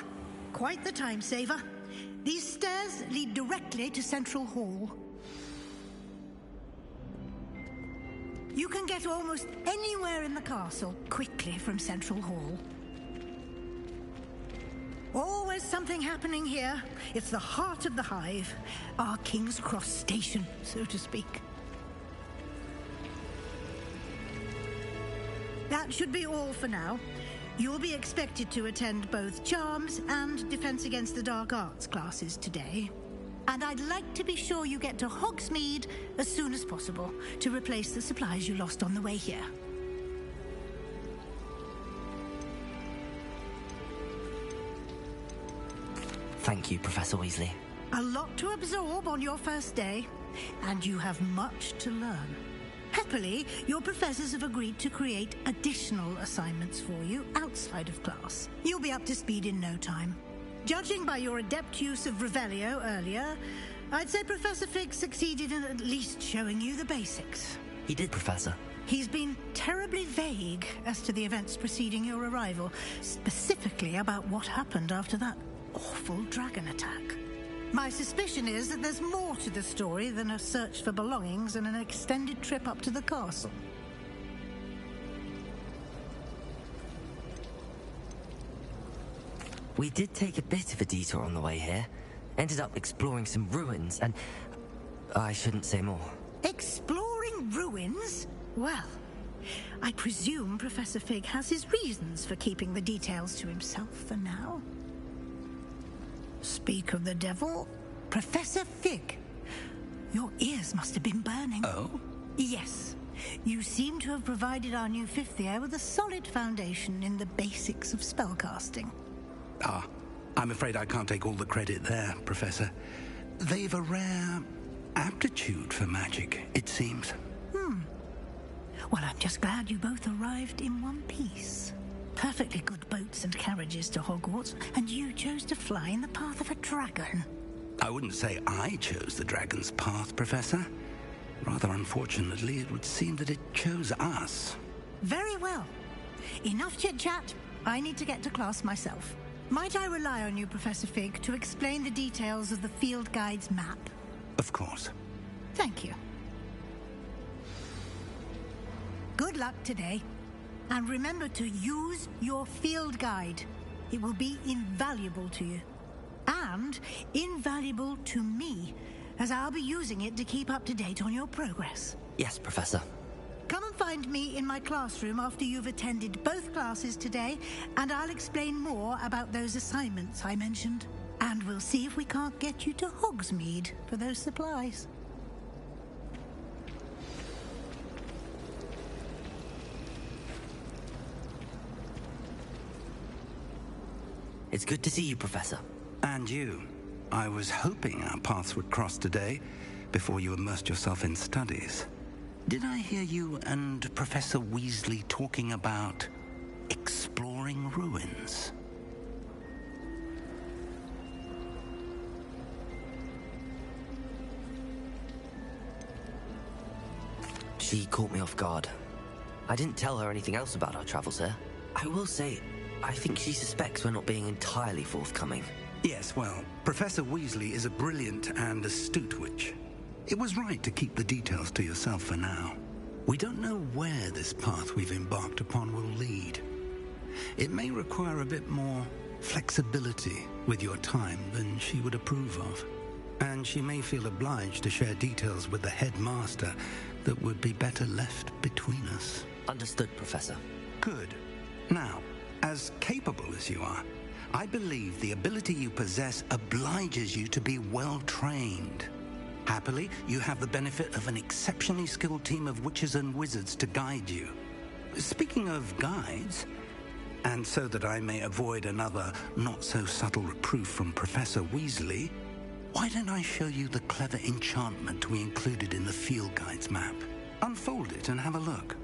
Quite the time saver. These stairs lead directly to Central Hall. You can get almost anywhere in the castle quickly from Central Hall. Always something happening here. It's the heart of the hive. Our King's Cross station, so to speak. That should be all for now. You'll be expected to attend both Charms and Defense Against the Dark Arts classes today. And I'd like to be sure you get to Hogsmeade as soon as possible to replace the supplies you lost on the way here. Thank you, Professor Weasley. A lot to absorb on your first day, and you have much to learn. Happily, your professors have agreed to create additional assignments for you outside of class. You'll be up to speed in no time. Judging by your adept use of Revelio earlier, I'd say Professor Fig succeeded in at least showing you the basics. He did, Professor. He's been terribly vague as to the events preceding your arrival, specifically about what happened after that awful dragon attack. My suspicion is that there's more to the story than a search for belongings and an extended trip up to the castle. We did take a bit of a detour on the way here. Ended up exploring some ruins and... I shouldn't say more. Exploring ruins? Well, I presume Professor Fig has his reasons for keeping the details to himself for now. Speak of the devil, Professor Fig. Your ears must have been burning. Oh? Yes. You seem to have provided our new fifth year with a solid foundation in the basics of spellcasting. Ah, I'm afraid I can't take all the credit there, Professor. They've a rare aptitude for magic, it seems. Well, I'm just glad you both arrived in one piece. Perfectly good boats and carriages to Hogwarts, and you chose to fly in the path of a dragon. I wouldn't say I chose the dragon's path, Professor. Rather unfortunately, it would seem that it chose us. Very well. Enough chit-chat. I need to get to class myself. Might I rely on you, Professor Fig, to explain the details of the field guide's map? Of course. Thank you. Good luck today. And remember to use your field guide. It will be invaluable to you. And invaluable to me, as I'll be using it to keep up to date on your progress. Yes, Professor. Come and find me in my classroom after you've attended both classes today, and I'll explain more about those assignments I mentioned. And we'll see if we can't get you to Hogsmeade for those supplies. It's good to see you, Professor. And you. I was hoping our paths would cross today, before you immersed yourself in studies. Did I hear you and Professor Weasley talking about exploring ruins? She caught me off guard. I didn't tell her anything else about our travels here. I will say, I think she suspects we're not being entirely forthcoming. Yes, well, Professor Weasley is a brilliant and astute witch. It was right to keep the details to yourself for now. We don't know where this path we've embarked upon will lead. It may require a bit more flexibility with your time than she would approve of. And she may feel obliged to share details with the headmaster that would be better left between us. Understood, Professor. Good. Now, as capable as you are, I believe the ability you possess obliges you to be well trained. Happily, you have the benefit of an exceptionally skilled team of witches and wizards to guide you. Speaking of guides, and so that I may avoid another not-so-subtle reproof from Professor Weasley, why don't I show you the clever enchantment we included in the field guide's map? Unfold it and have a look.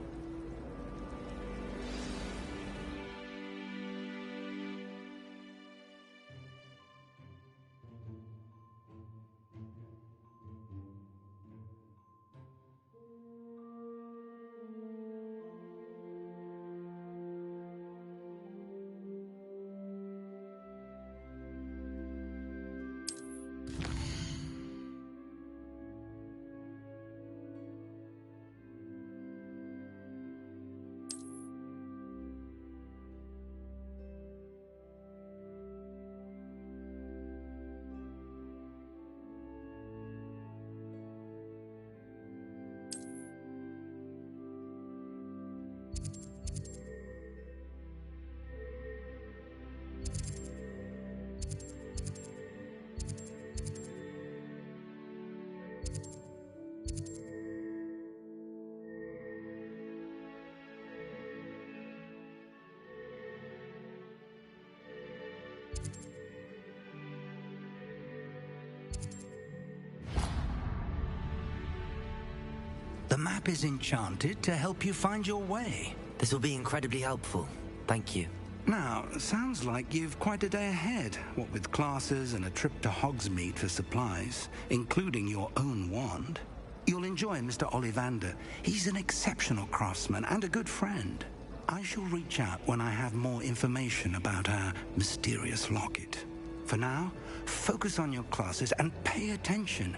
The map is enchanted to help you find your way. This will be incredibly helpful. Thank you. Now, sounds like you've quite a day ahead, what with classes and a trip to Hogsmeade for supplies, including your own wand. You'll enjoy Mr. Ollivander. He's an exceptional craftsman and a good friend. I shall reach out when I have more information about our mysterious locket. For now, focus on your classes and pay attention.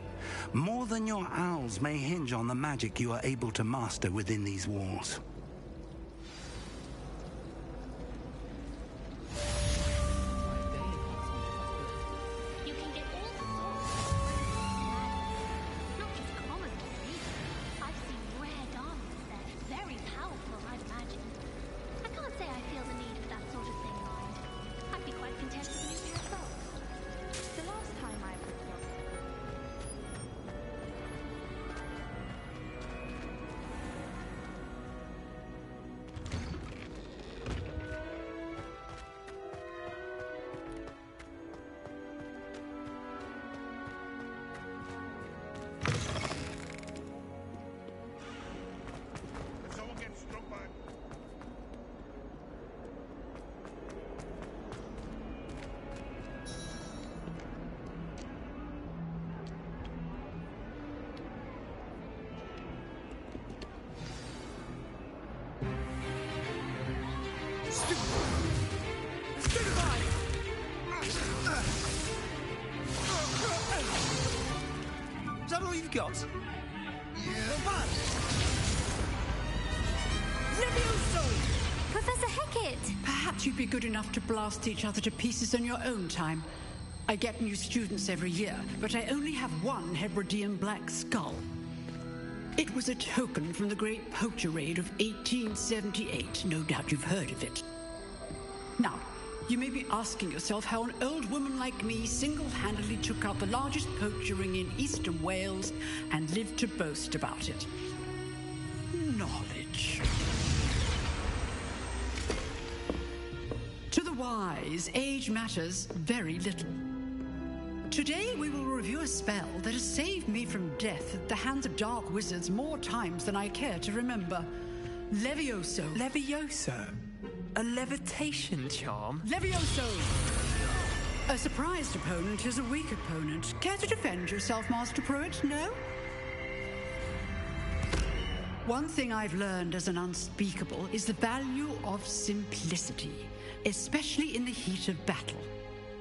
More than your owls may hinge on the magic you are able to master within these walls. Is that all you've got? Professor Hecat! Perhaps you'd be good enough to blast each other to pieces on your own time. I get new students every year, but I only have one Hebridean black skull. It was a token from the Great Poacher Raid of 1878. No doubt you've heard of it. Now, you may be asking yourself how an old woman like me single-handedly took out the largest poacher ring in eastern Wales and lived to boast about it. Knowledge. To the wise, age matters very little. Today we will review a spell that has saved me from death at the hands of dark wizards more times than I care to remember. Levioso. Levioso? A levitation charm? Levioso! A surprised opponent is a weak opponent. Care to defend yourself, Master Pruitt? No? One thing I've learned as an unspeakable is the value of simplicity, especially in the heat of battle.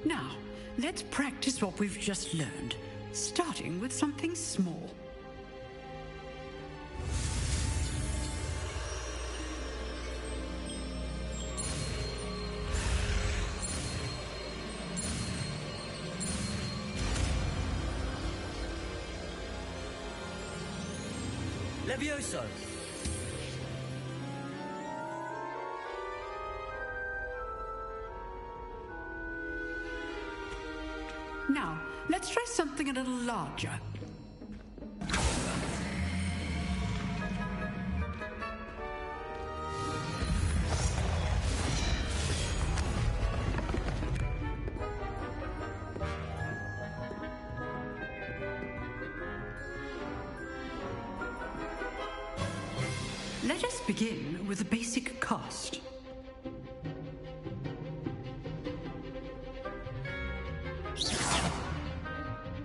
Now, let's practice what we've just learned, starting with something small. Levioso! Now, let's try something a little larger. Let us begin with a basic cast.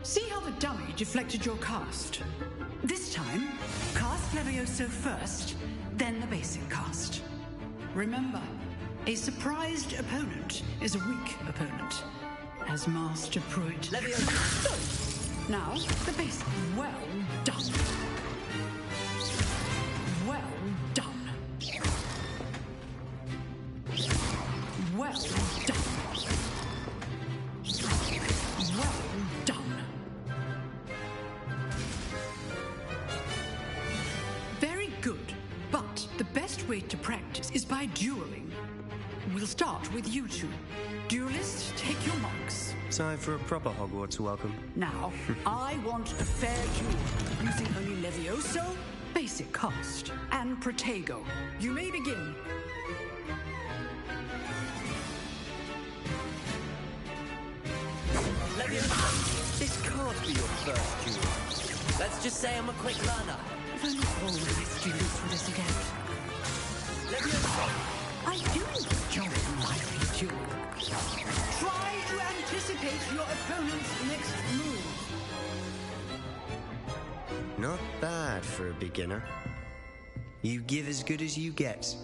See how the dummy deflected your cast? This time, cast Levioso first, then the basic cast. Remember, a surprised opponent is a weak opponent, as Master Pruitt. Levioso! Now, the basic. Well done. Well done. Well done. Well done. Very good. But the best way to practice is by dueling. We'll start with you two. Duelists, take your marks. Time for a proper Hogwarts welcome. Now, I want a fair duel, using only Levioso, basic cast, and Protego. You may begin. Levioso, this can't be your first duel. Let's just say I'm a quick learner. If only all the best students were this adept. I do enjoy my duel. Try to anticipate your opponent's next move. Not bad for a beginner. You give as good as you get.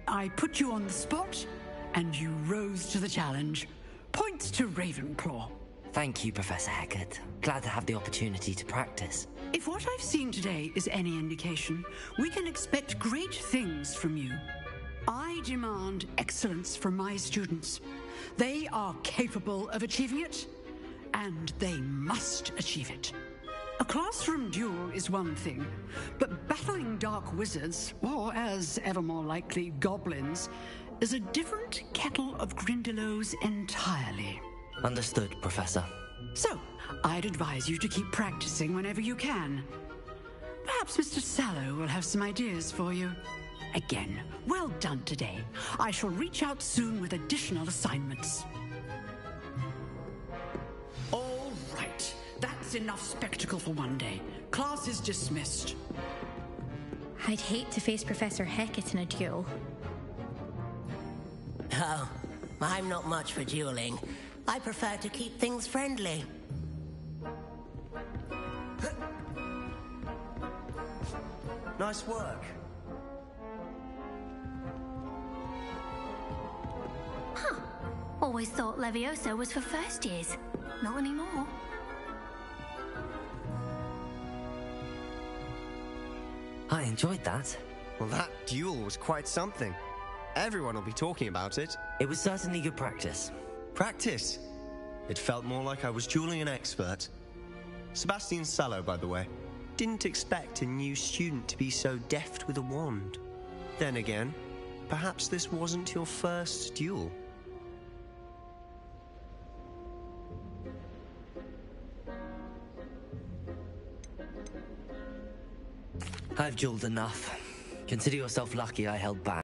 I put you on the spot, and you rose to the challenge. Points to Ravenclaw. Thank you, Professor Hecat. Glad to have the opportunity to practice. If what I've seen today is any indication, we can expect great things from you. I demand excellence from my students. They are capable of achieving it, and they must achieve it. A classroom duel is one thing, but battling dark wizards, or as ever more likely, goblins, is a different kettle of Grindylows entirely. Understood, Professor. So, I'd advise you to keep practicing whenever you can. Perhaps Mr. Sallow will have some ideas for you. Again, well done today. I shall reach out soon with additional assignments. All right. That's enough spectacle for one day. Class is dismissed. I'd hate to face Professor Hecat in a duel. Oh, I'm not much for dueling. I prefer to keep things friendly. Nice work. Huh. Always thought Leviosa was for first years. Not anymore. I enjoyed that. Well, that duel was quite something. Everyone will be talking about it. It was certainly good practice. Practice? It felt more like I was dueling an expert. Sebastian Sallow, by the way. Didn't expect a new student to be so deft with a wand. Then again, perhaps this wasn't your first duel. I've dueled enough. Consider yourself lucky I held back.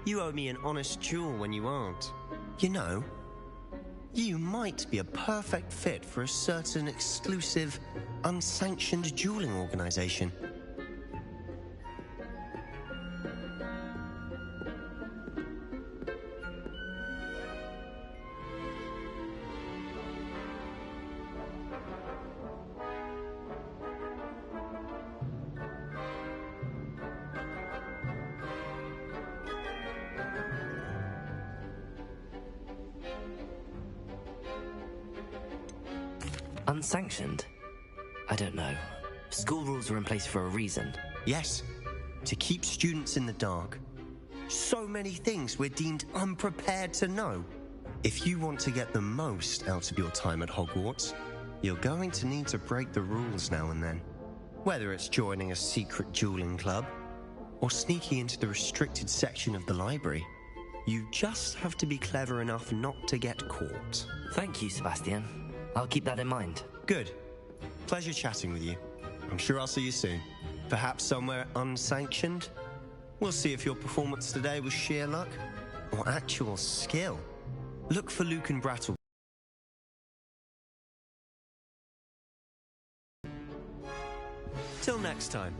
You owe me an honest duel when you aren't. You know, you might be a perfect fit for a certain exclusive, unsanctioned dueling organization. Unsanctioned? I don't know. School rules are in place for a reason. Yes, to keep students in the dark. So many things we're deemed unprepared to know. If you want to get the most out of your time at Hogwarts, you're going to need to break the rules now and then. Whether it's joining a secret dueling club, or sneaking into the restricted section of the library, you just have to be clever enough not to get caught. Thank you, Sebastian. I'll keep that in mind. Good. Pleasure chatting with you. I'm sure I'll see you soon. Perhaps somewhere unsanctioned? We'll see if your performance today was sheer luck or actual skill. Look for Luke and Brattle. Till next time.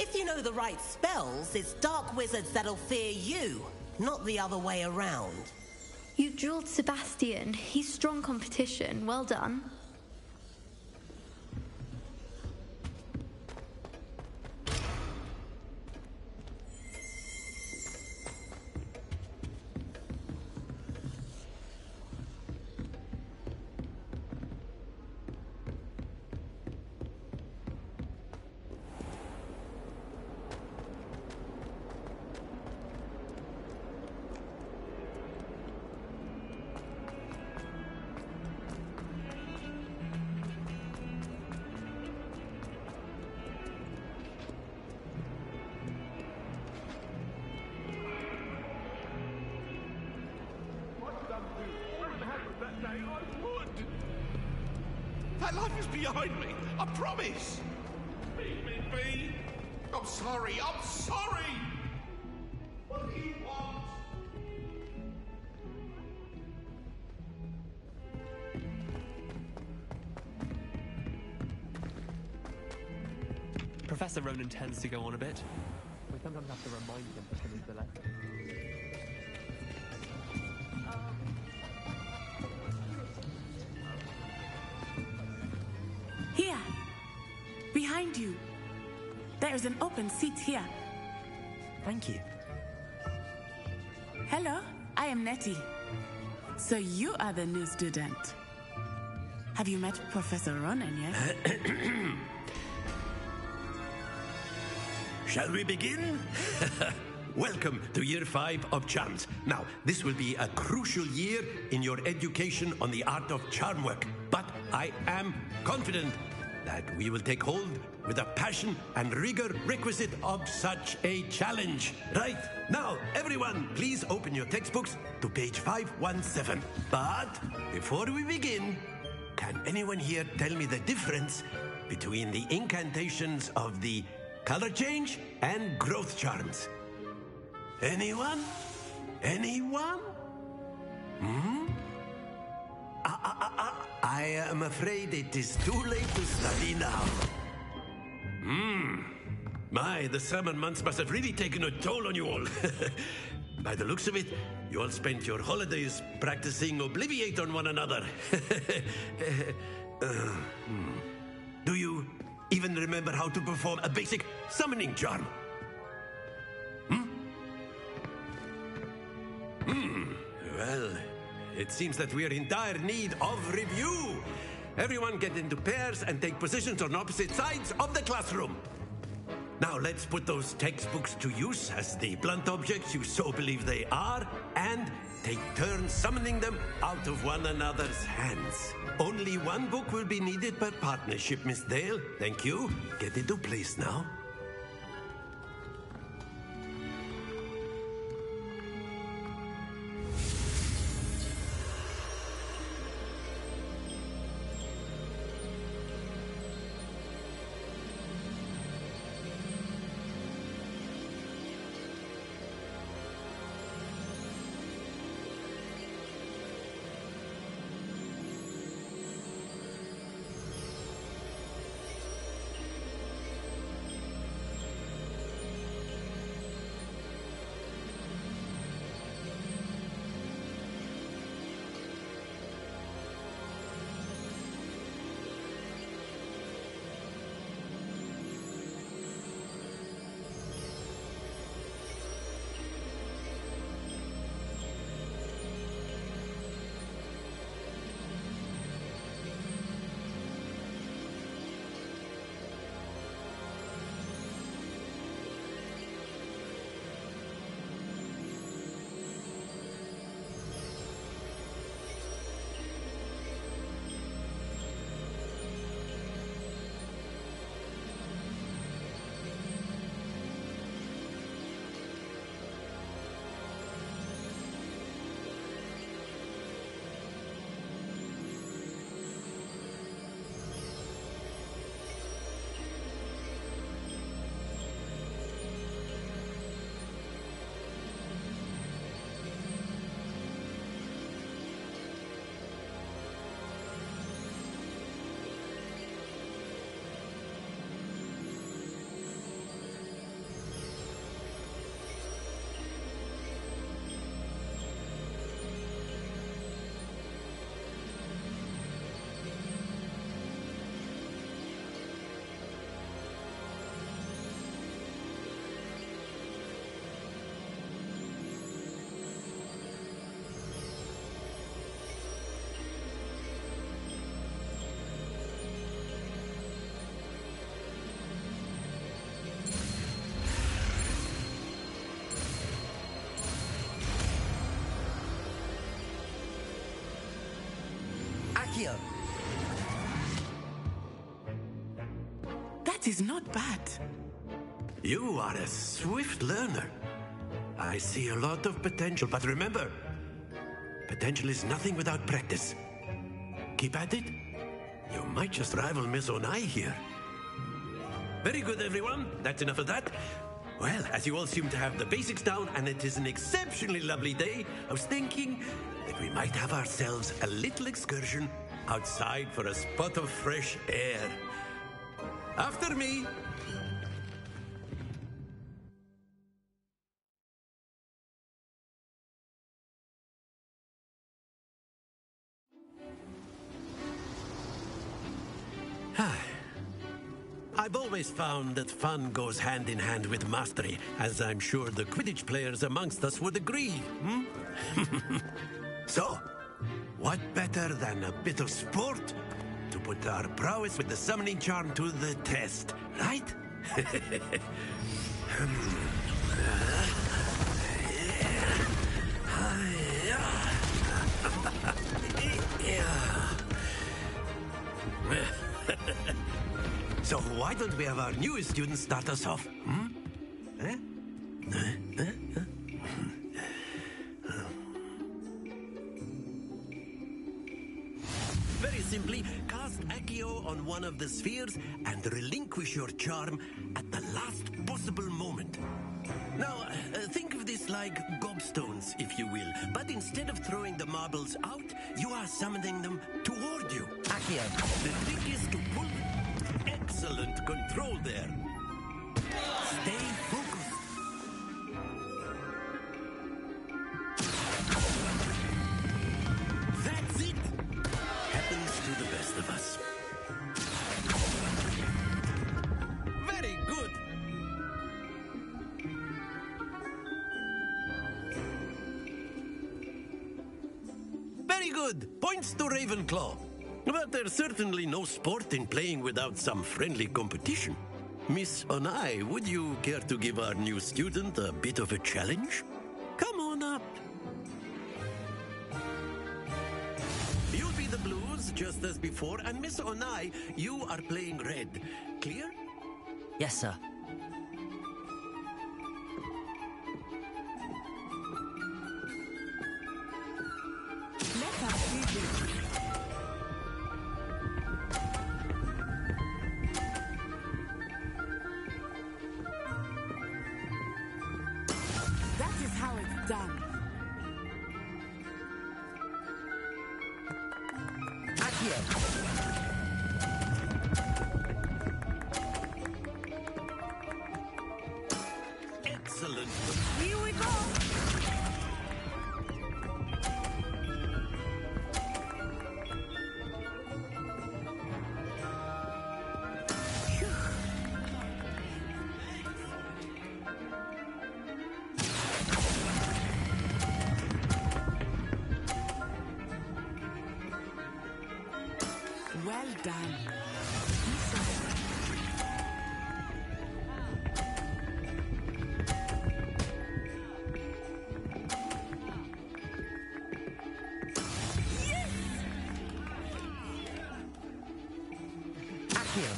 If you know the right spells, it's dark wizards that'll fear you, not the other way around. You drilled Sebastian. He's strong competition. Well done. That life is behind me, I promise! Leave me be! I'm sorry, I'm sorry! What do you want? Professor Ronan tends to go on a bit. We sometimes have to remind him to come into the lesson. Here! Behind you! There is an open seat here. Thank you. Hello, I am Nettie. So you are the new student. Have you met Professor Ronan yet? Shall we begin? Welcome to Year 5 of Charms. Now, this will be a crucial year in your education on the art of charm work. But I am confident that we will take hold with the passion and rigor requisite of such a challenge. Right, now, everyone, please open your textbooks to page 517. But before we begin, can anyone here tell me the difference between the incantations of the color change and growth charms? Anyone? Anyone? I am afraid it is too late to study now. My, the summer months must have really taken a toll on you all. By the looks of it, you all spent your holidays practicing Obliviate on one another. Do you even remember how to perform a basic summoning charm? Well, it seems that we are in dire need of review. Everyone get into pairs and take positions on opposite sides of the classroom. Now let's put those textbooks to use as the blunt objects you so believe they are, and take turns summoning them out of one another's hands. Only one book will be needed per partnership, Miss Dale. Thank you. Get into place now. Accio! That is not bad. You are a swift learner. I see a lot of potential, but remember, potential is nothing without practice. Keep at it. You might just rival Miss Onai here. Very good, everyone. That's enough of that. Well, as you all seem to have the basics down, and it is an exceptionally lovely day, I was thinking that we might have ourselves a little excursion outside for a spot of fresh air. After me. I've always found that fun goes hand in hand with mastery, as I'm sure the Quidditch players amongst us would agree. So, what better than a bit of sport to put our prowess with the summoning charm to the test, right? So why don't we have our newest student start us off? Very simply, cast Accio on one of the spheres and relinquish your charm at the last possible moment. Now, think of this like gobstones, if you will, but instead of throwing the marbles out, you are summoning them toward you. Accio! The trick is to pull. Excellent control there. Stay focused. That's it. Happens to the best of us. Very good. Very good. Points to Ravenclaw. But there's certainly no sport in playing without some friendly competition. Miss Onai, would you care to give our new student a bit of a challenge? Come on up. You'll be the blues, just as before, and Miss Onai, you are playing red. Clear? Yes, sir. Let us see this. That is how it's done. Accio! Excellent. Here we go. Well done. Accio!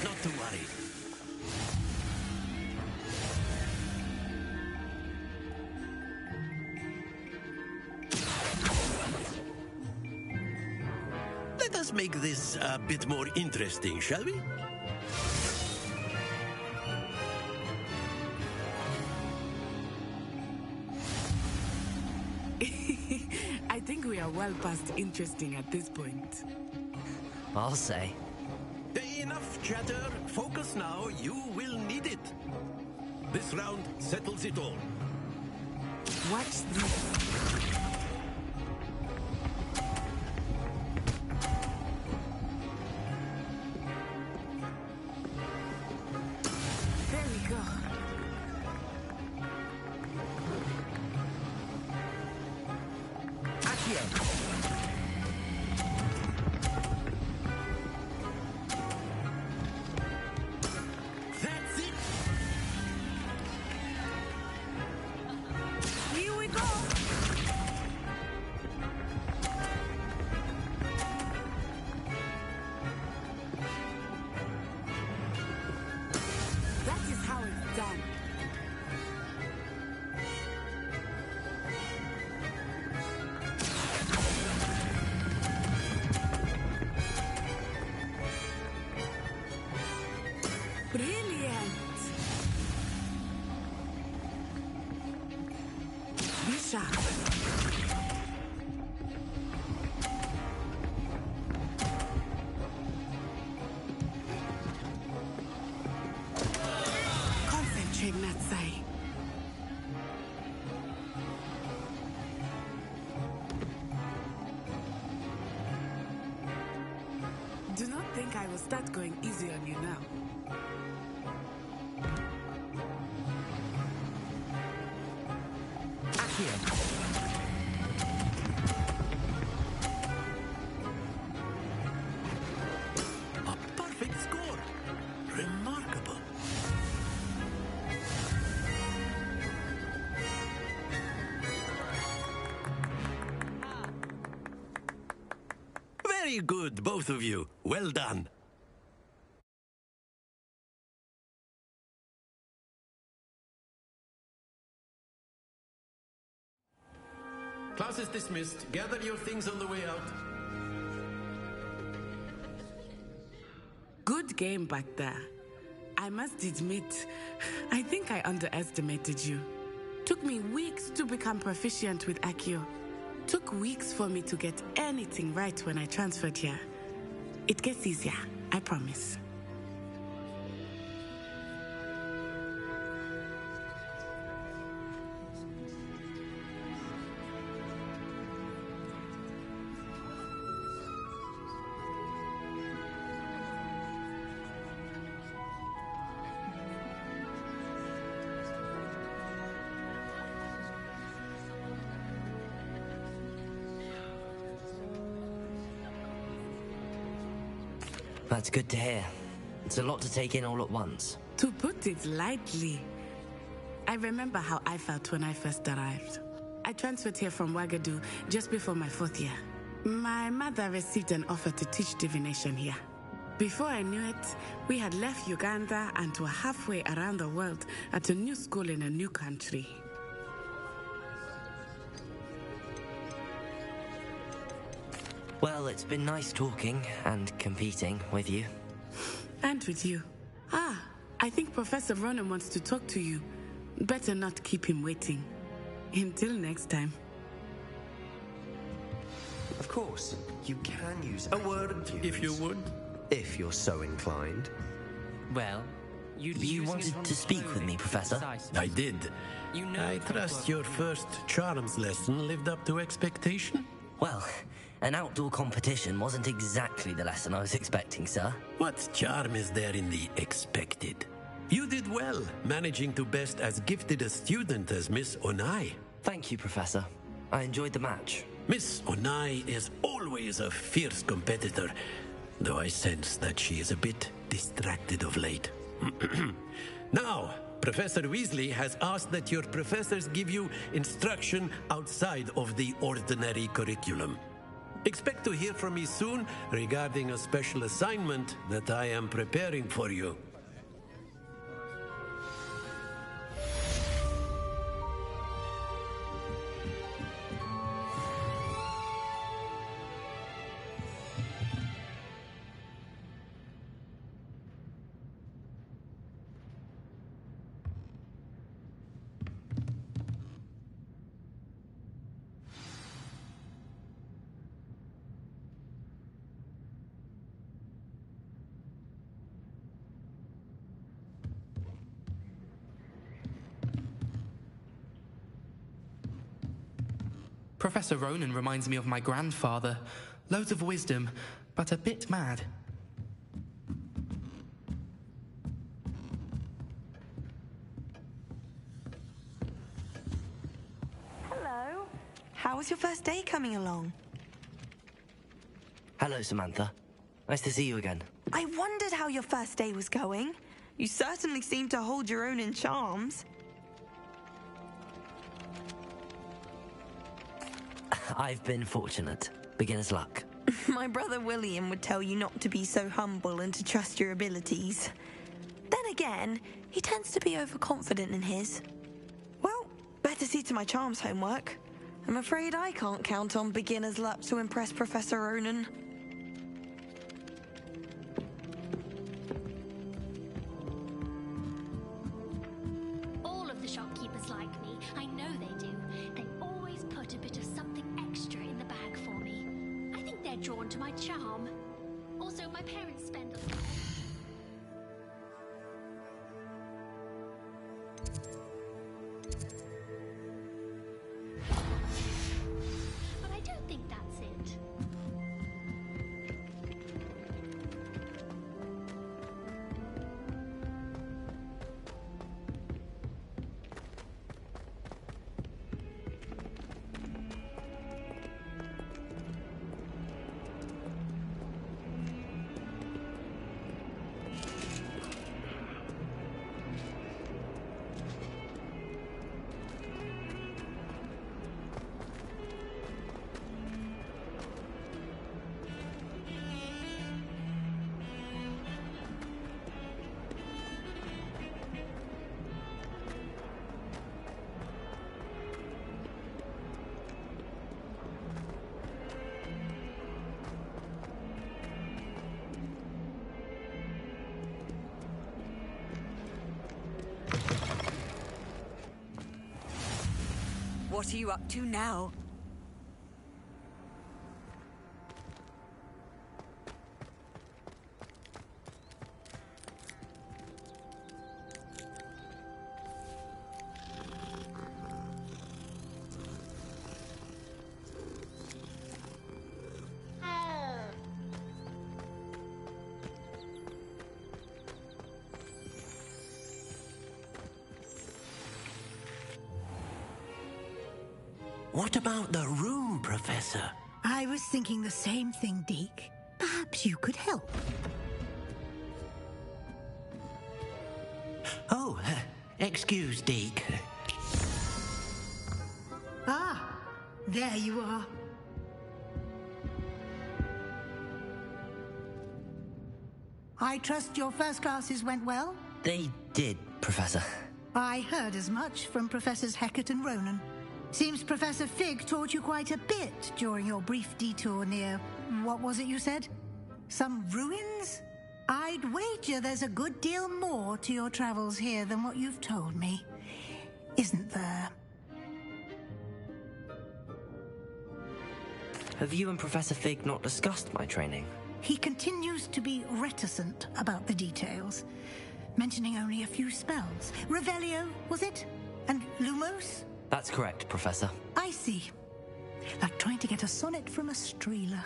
Not to worry. Let us make this a bit more interesting, shall we? I think we are well past interesting at this point. I'll say. Enough chatter. Focus now. You will need it. This round settles it all. Watch this. There we go. Accio! That's it. think I will start going easy on you now. A perfect score. Remarkable. Very good, both of you. Well done. Class is dismissed. Gather your things on the way out. Good game back there. I must admit, I think I underestimated you. Took me weeks to become proficient with Accio. Took weeks for me to get anything right when I transferred here. It gets easier, I promise. That's good to hear. It's a lot to take in all at once. To put it lightly, I remember how I felt when I first arrived. I transferred here from Wagadu just before my 4th year. My mother received an offer to teach divination here. Before I knew it, we had left Uganda and were halfway around the world at a new school in a new country. Well, it's been nice talking and competing with you. And with you. I think Professor Ronan wants to talk to you. Better not keep him waiting. Until next time. Of course, you can use a word, if you would. If you're so inclined. Well, you wanted to speak with me, Professor? I did. I trust your first charms lesson lived up to expectation? Well, an outdoor competition wasn't exactly the lesson I was expecting, sir. What charm is there in the expected? You did well, managing to best as gifted a student as Miss Onai. Thank you, Professor. I enjoyed the match. Miss Onai is always a fierce competitor, though I sense that she is a bit distracted of late. Now, Professor Weasley has asked that your professors give you instruction outside of the ordinary curriculum. Expect to hear from me soon regarding a special assignment that I am preparing for you. Professor Ronan reminds me of my grandfather. Loads of wisdom, but a bit mad. Hello. How was your first day coming along? Hello, Samantha. Nice to see you again. I wondered how your first day was going. You certainly seem to hold your own in charms. I've been fortunate. Beginner's luck. My brother William would tell you not to be so humble and to trust your abilities. Then again, he tends to be overconfident in his. Well, better see to my charms homework. I'm afraid I can't count on beginner's luck to impress Professor Ronan. All of the shopkeepers like me. I know they do. They always put a bit of something extra in the bag for me. I think they're drawn to my charm. Also, my parents spend a lot. But I don't think that's it. What are you up to now? What about the room, Professor? I was thinking the same thing, Deke. Perhaps you could help. Oh, excuse, Deke. Ah, there you are. I trust your first classes went well? They did, Professor. I heard as much from Professors Hecat and Ronan. Seems Professor Fig taught you quite a bit during your brief detour near... what was it you said? Some ruins? I'd wager there's a good deal more to your travels here than what you've told me. Isn't there? Have you and Professor Fig not discussed my training? He continues to be reticent about the details, mentioning only a few spells. Revelio, was it? And Lumos? That's correct, Professor. I see. Like trying to get a sonnet from a streeler.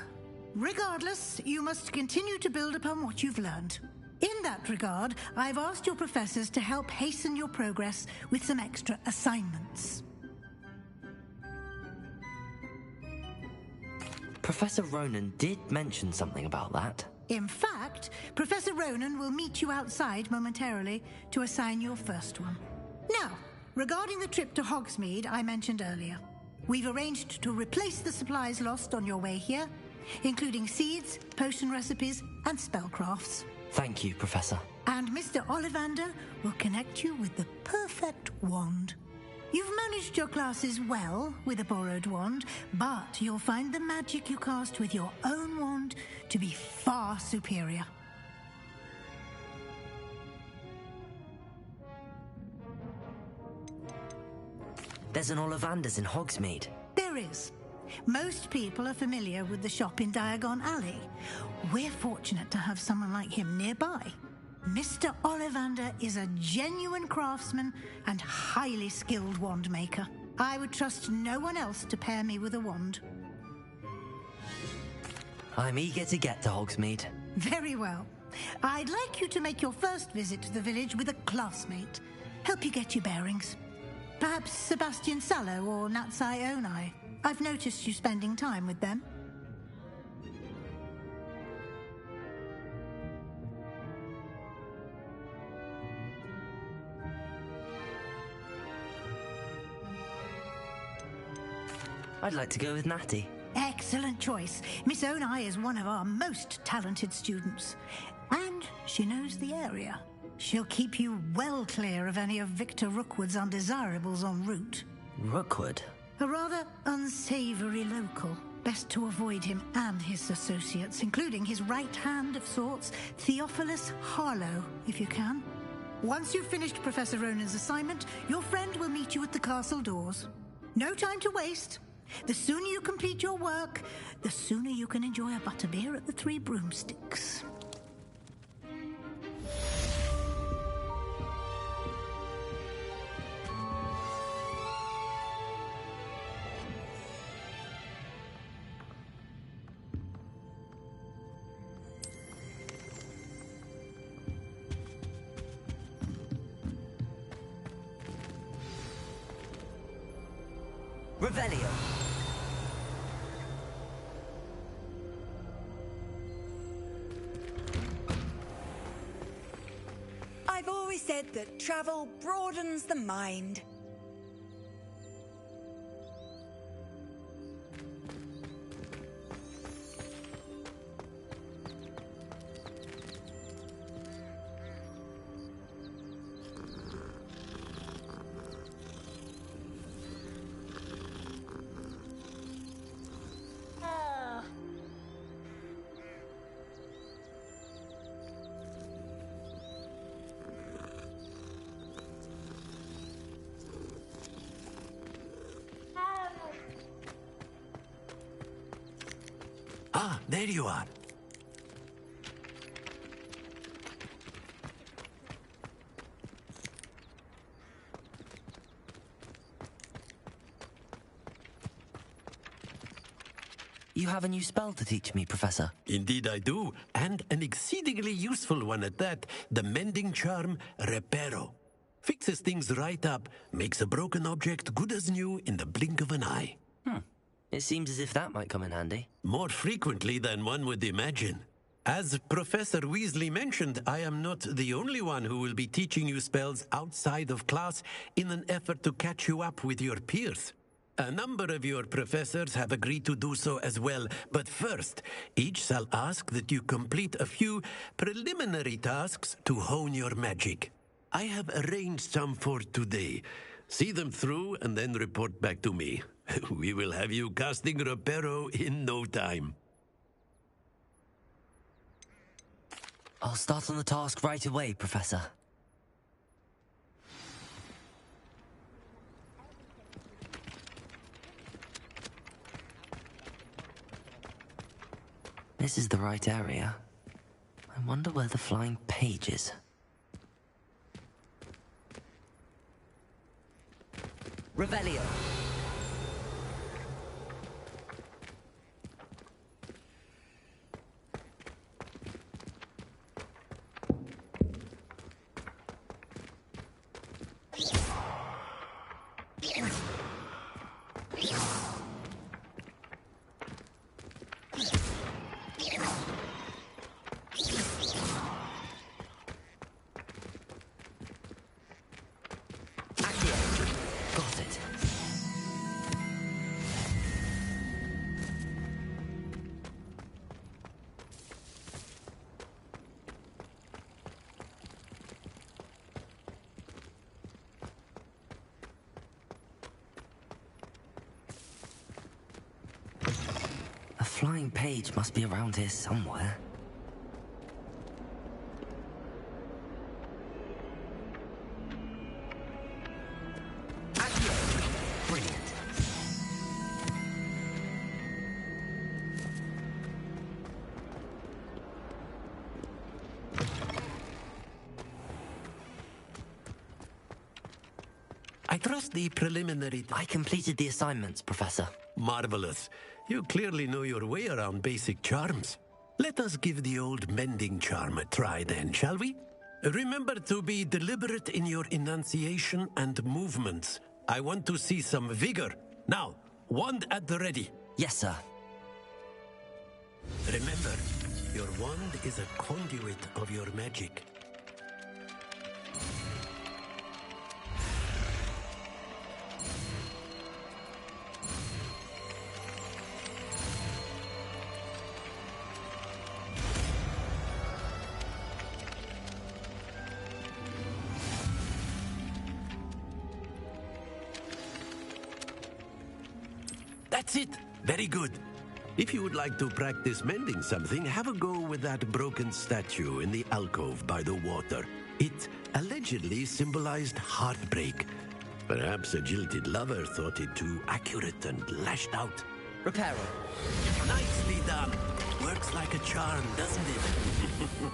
Regardless, you must continue to build upon what you've learned. In that regard, I've asked your professors to help hasten your progress with some extra assignments. Professor Ronan did mention something about that. In fact, Professor Ronan will meet you outside momentarily to assign your first one. Now, regarding the trip to Hogsmeade I mentioned earlier, we've arranged to replace the supplies lost on your way here, including seeds, potion recipes, and spellcrafts. Thank you, Professor. And Mr. Ollivander will connect you with the perfect wand. You've managed your classes well with a borrowed wand, but you'll find the magic you cast with your own wand to be far superior. There's an Ollivander's in Hogsmeade. There is. Most people are familiar with the shop in Diagon Alley. We're fortunate to have someone like him nearby. Mr. Ollivander is a genuine craftsman and highly skilled wand maker. I would trust no one else to pair me with a wand. I'm eager to get to Hogsmeade. Very well. I'd like you to make your first visit to the village with a classmate. Help you get your bearings. Perhaps Sebastian Sallow or Natsai Onai. I've noticed you spending time with them. I'd like to go with Natty. Excellent choice. Miss Onai is one of our most talented students. And she knows the area. She'll keep you well clear of any of Victor Rookwood's undesirables en route. Rookwood? A rather unsavory local. Best to avoid him and his associates, including his right hand of sorts, Theophilus Harlow, if you can. Once you've finished Professor Ronan's assignment, your friend will meet you at the castle doors. No time to waste. The sooner you complete your work, the sooner you can enjoy a butterbeer at the Three Broomsticks. Revelio. I've always said that travel broadens the mind. Ah, there you are. You have a new spell to teach me, Professor. Indeed I do, and an exceedingly useful one at that. The mending charm, Reparo. Fixes things right up, makes a broken object good as new in the blink of an eye. It seems as if that might come in handy. More frequently than one would imagine. As Professor Weasley mentioned, I am not the only one who will be teaching you spells outside of class in an effort to catch you up with your peers. A number of your professors have agreed to do so as well, but first, each shall ask that you complete a few preliminary tasks to hone your magic. I have arranged some for today. See them through and then report back to me. We will have you casting Reparo in no time. I'll start on the task right away, Professor. This is the right area. I wonder where the flying page is. Revelio. Got it. A flying page must be around here somewhere. Brilliant. I trust the preliminary... I completed the assignments, Professor. Marvelous. You clearly know your way around basic charms. Let us give the old mending charm a try then, shall we? Remember to be deliberate in your enunciation and movements. I want to see some vigor. Now, wand at the ready. Yes, sir. Remember, your wand is a conduit of your magic. That's it. Very good. If you would like to practice mending something, have a go with that broken statue in the alcove by the water. It allegedly symbolized heartbreak. Perhaps a jilted lover thought it too accurate and lashed out. Reparo. Nicely done. Works like a charm, doesn't it?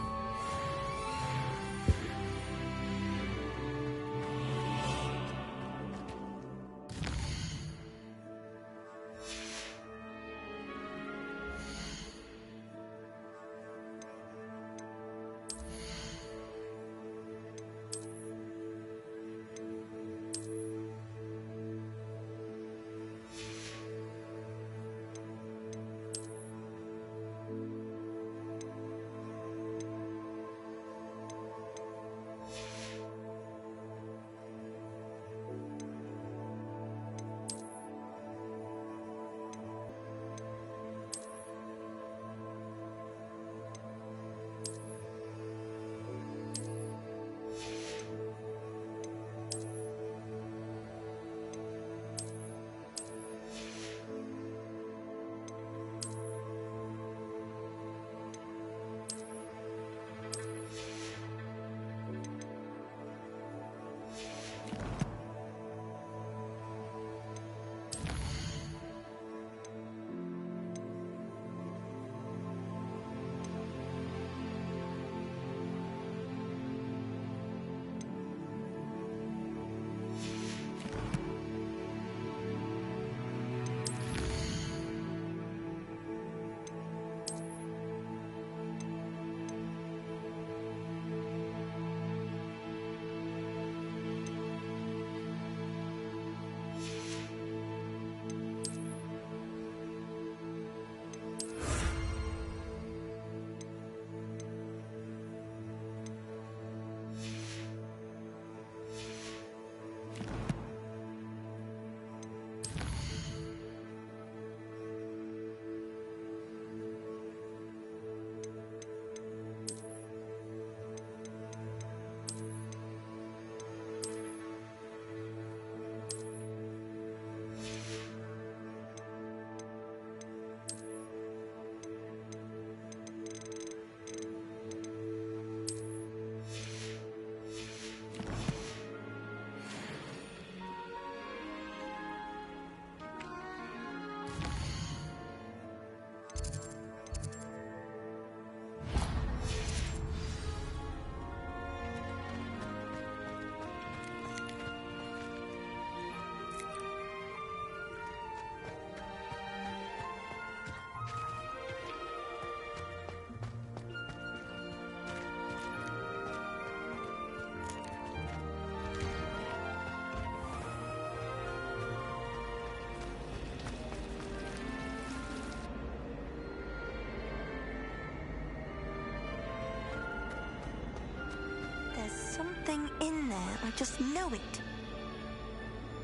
something in there. I just know it.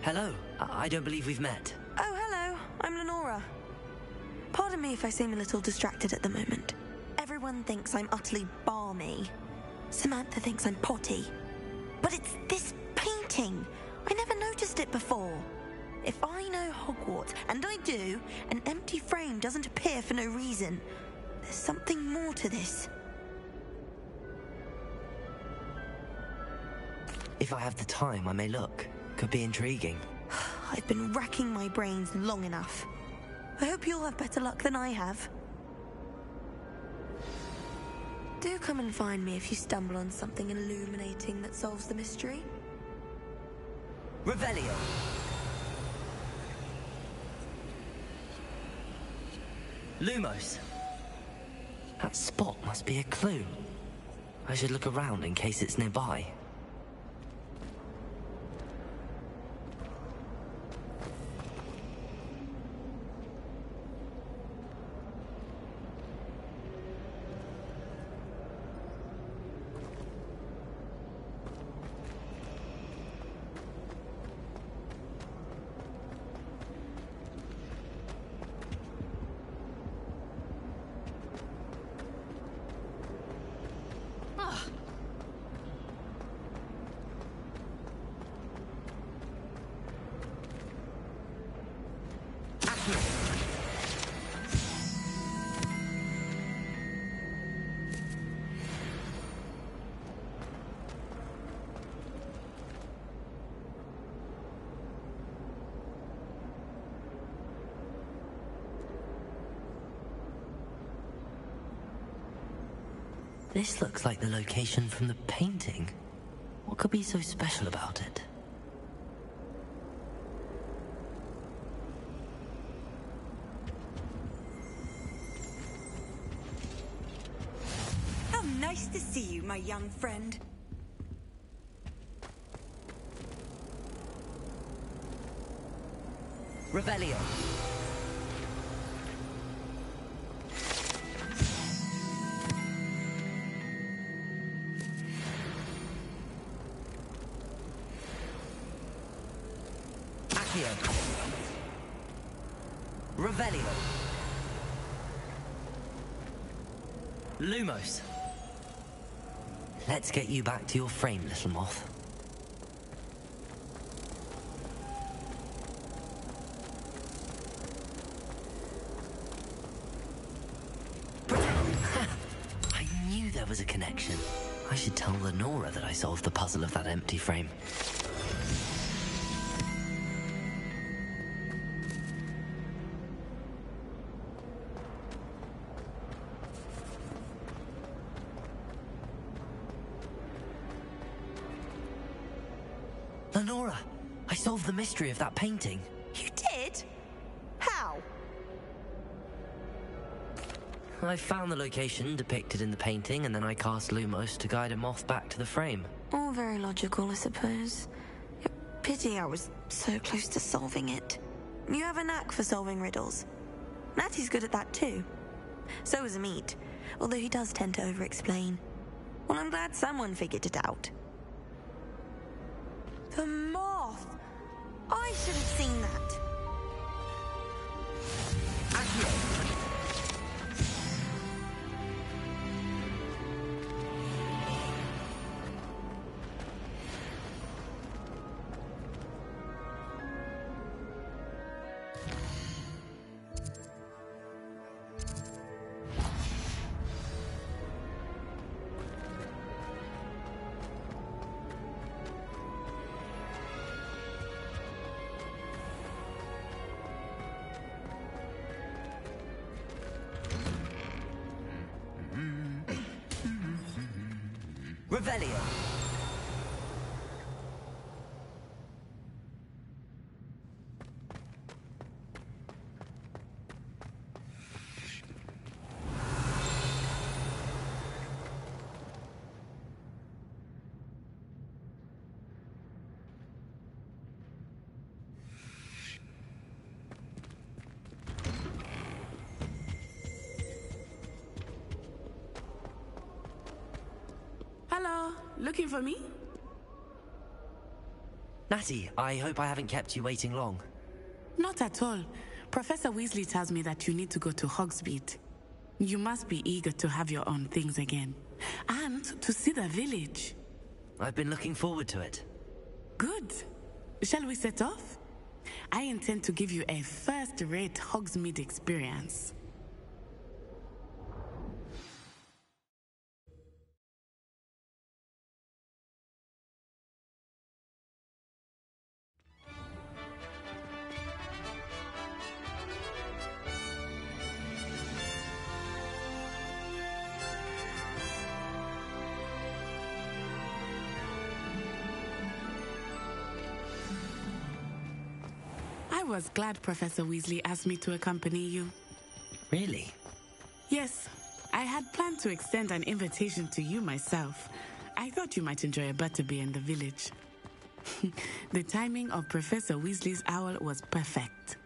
Hello. I don't believe we've met. Oh, hello. I'm Lenora. Pardon me if I seem a little distracted at the moment. Everyone thinks I'm utterly balmy. Samantha thinks I'm potty. But it's this painting. I never noticed it before. If I know Hogwarts, and I do, an empty frame doesn't appear for no reason. There's something more to this. If I have the time, I may look. Could be intriguing. I've been racking my brains long enough. I hope you'll have better luck than I have. Do come and find me if you stumble on something illuminating that solves the mystery. Revelio. Lumos. That spot must be a clue. I should look around in case it's nearby. This looks like the location from the painting. What could be so special about it? How nice to see you, my young friend. Revelio. Revelio. Lumos. Let's get you back to your frame, little moth. I knew there was a connection. I should tell Lenora that I solved the puzzle of that empty frame. Lenora, I solved the mystery of that painting. You did? How? I found the location depicted in the painting, and then I cast Lumos to guide a moth back to the frame. All very logical, I suppose. Pity I was so close to solving it. You have a knack for solving riddles. Natty's good at that too. So is Amit, although he does tend to over-explain. Well, I'm glad someone figured it out. The moth! I should have seen that. Revelio. Hello, looking for me? Natty, I hope I haven't kept you waiting long. Not at all. Professor Weasley tells me that you need to go to Hogsmeade. You must be eager to have your own things again. And to see the village. I've been looking forward to it. Good. Shall we set off? I intend to give you a first-rate Hogsmeade experience. I was glad Professor Weasley asked me to accompany you. Really? Yes, I had planned to extend an invitation to you myself. I thought you might enjoy a butterbeer in the village. The timing of Professor Weasley's owl was perfect.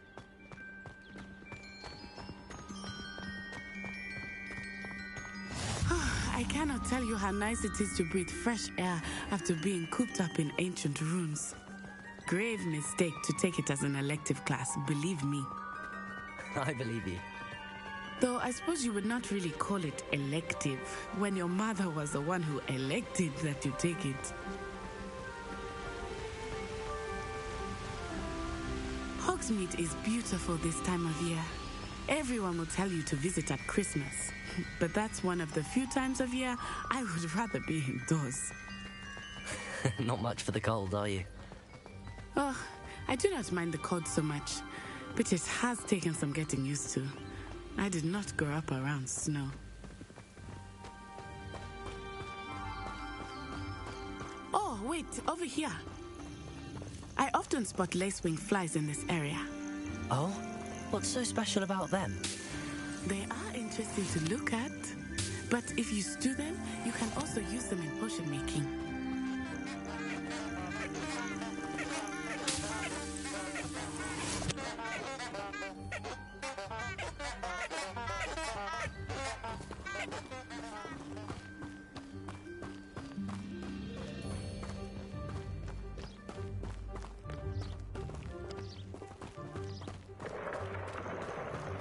I cannot tell you how nice it is to breathe fresh air after being cooped up in ancient rooms. Grave mistake to take it as an elective class, believe me. I believe you. Though I suppose you would not really call it elective when your mother was the one who elected that you take it. Hogsmeade is beautiful this time of year. Everyone will tell you to visit at Christmas, but that's one of the few times of year I would rather be indoors. Not much for the cold, are you? Oh, I do not mind the cold so much, but it has taken some getting used to. I did not grow up around snow. Oh, wait, over here. I often spot lacewing flies in this area. Oh? What's so special about them? They are interesting to look at, but if you stew them, you can also use them in potion making.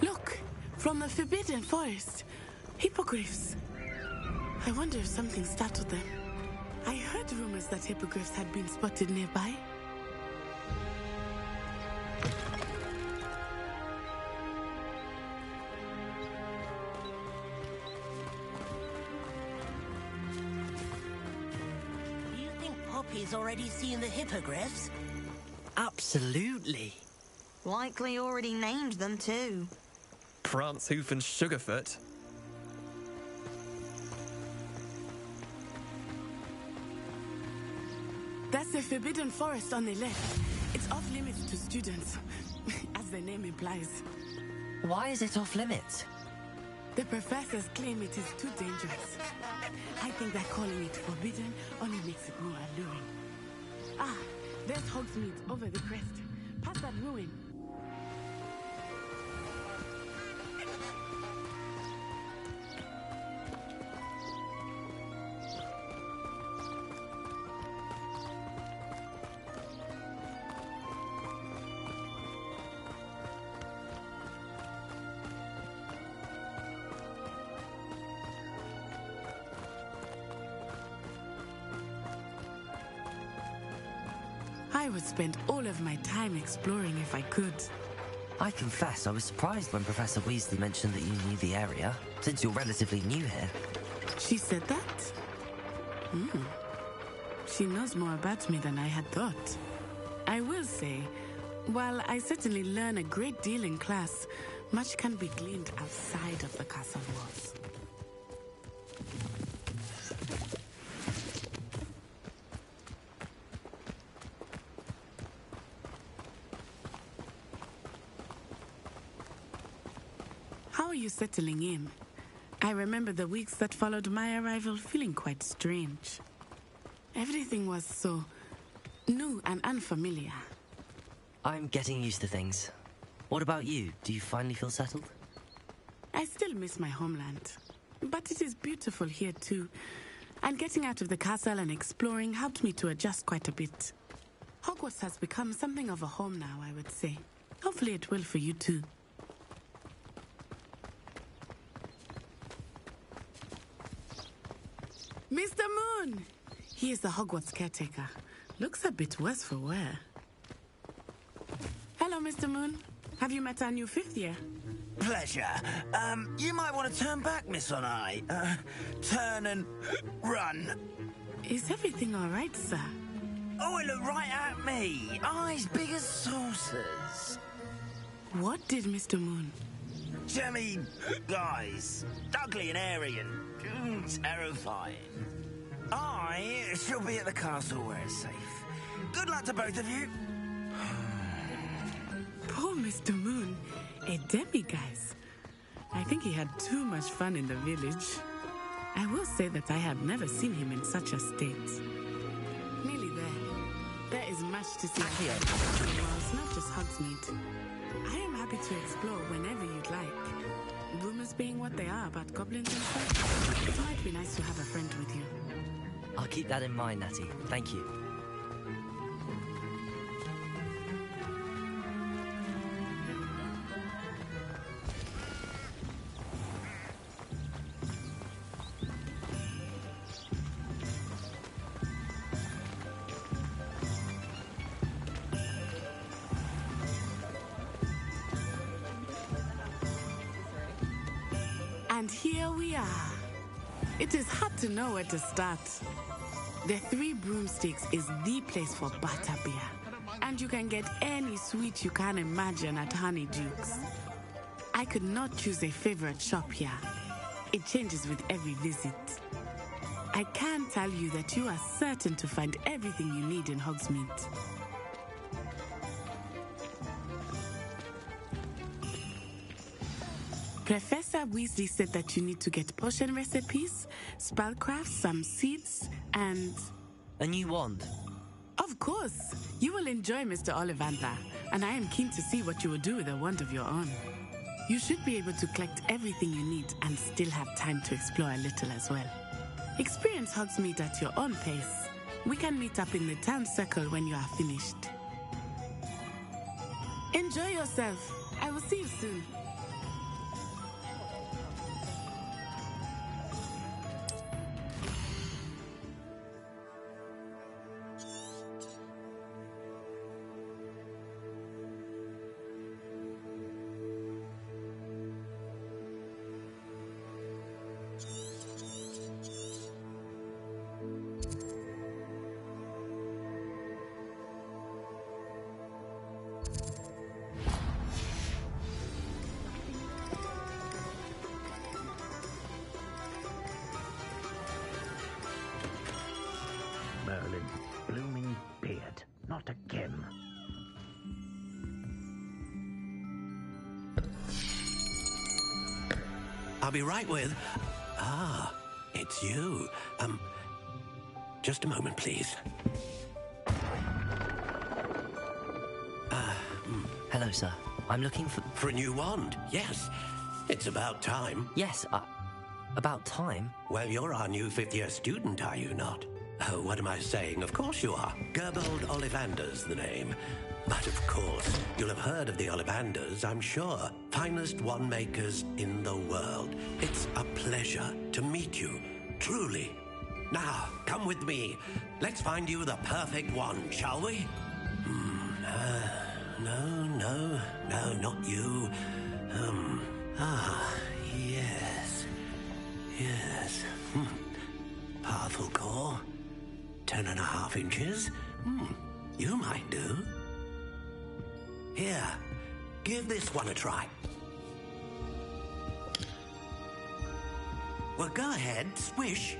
Look, from the Forbidden Forest, hippogriffs. I wonder if something startled them. I heard rumors that hippogriffs had been spotted nearby. You think Poppy's already seen the hippogriffs? Absolutely. Likely already named them too. Prance, Hoof and Sugarfoot. That's the Forbidden Forest on the left. It's off limits to students, as the name implies. Why is it off limits? The professors claim it is too dangerous. I think that calling it forbidden only makes it more alluring. Ah, there's Hogsmeade over the crest. Past that ruin. I would spend all of my time exploring if I could. I confess I was surprised when Professor Weasley mentioned that you knew the area, since you're relatively new here. She said that? She knows more about me than I had thought. I will say, while I certainly learn a great deal in class, much can be gleaned outside of the castle walls. How are you settling in? I remember the weeks that followed my arrival feeling quite strange. Everything was so new and unfamiliar. I'm getting used to things. What about you? Do you finally feel settled? I still miss my homeland, but it is beautiful here too. And getting out of the castle and exploring helped me to adjust quite a bit. Hogwarts has become something of a home now, I would say. Hopefully it will for you too. Mr. Moon! He is the Hogwarts caretaker. Looks a bit worse for wear. Hello, Mr. Moon. Have you met our new 5th year? Pleasure. You might want to turn back, Miss Onai. Turn and run. Is everything all right, sir? Oh, it looked right at me. Eyes big as saucers. What did Mr. Moon? Jemmy guys. Ugly and airy and terrifying. I shall be at the castle where it's safe. Good luck to both of you. Poor Mr. Moon. A demiguise. I think he had too much fun in the village. I will say that I have never seen him in such a state. Nearly there. There is much to see here. Well, it's not just Hogsmeade. I am happy to explore whenever you'd like. Rumors being what they are about goblins and such, it might be nice to have a friend with you. I'll keep that in mind, Natty. Thank you. And here we are. It is hard to know where to start. The Three Broomsticks is the place for butterbeer. And you can get any sweet you can imagine at Honeydukes. I could not choose a favorite shop here. It changes with every visit. I can tell you that you are certain to find everything you need in Hogsmeade. Professor Weasley said that you need to get potion recipes, spellcraft, some seeds, and... a new wand. Of course. You will enjoy Mr. Ollivander, and I am keen to see what you will do with a wand of your own. You should be able to collect everything you need and still have time to explore a little as well. Experience Hogsmeade at your own pace. We can meet up in the town circle when you are finished. Enjoy yourself. I will see you soon. Merlin's blooming beard. Not again. I'll be right with... Ah, it's you. Just a moment, please. Hello, sir. I'm looking for... For a new wand, yes. It's about time. Yes, about time? Well, you're our new 5th-year student, are you not? Oh, what am I saying? Of course you are. Gerbold Ollivander's the name. But of course, you'll have heard of the Ollivanders, I'm sure. Finest wand makers in the world. It's a pleasure to meet you, truly. Now, come with me. Let's find you the perfect wand, shall we? No, not you. Yes. Parthel 10.5 inches. You might do. Here, give this one a try. Well, go ahead, swish.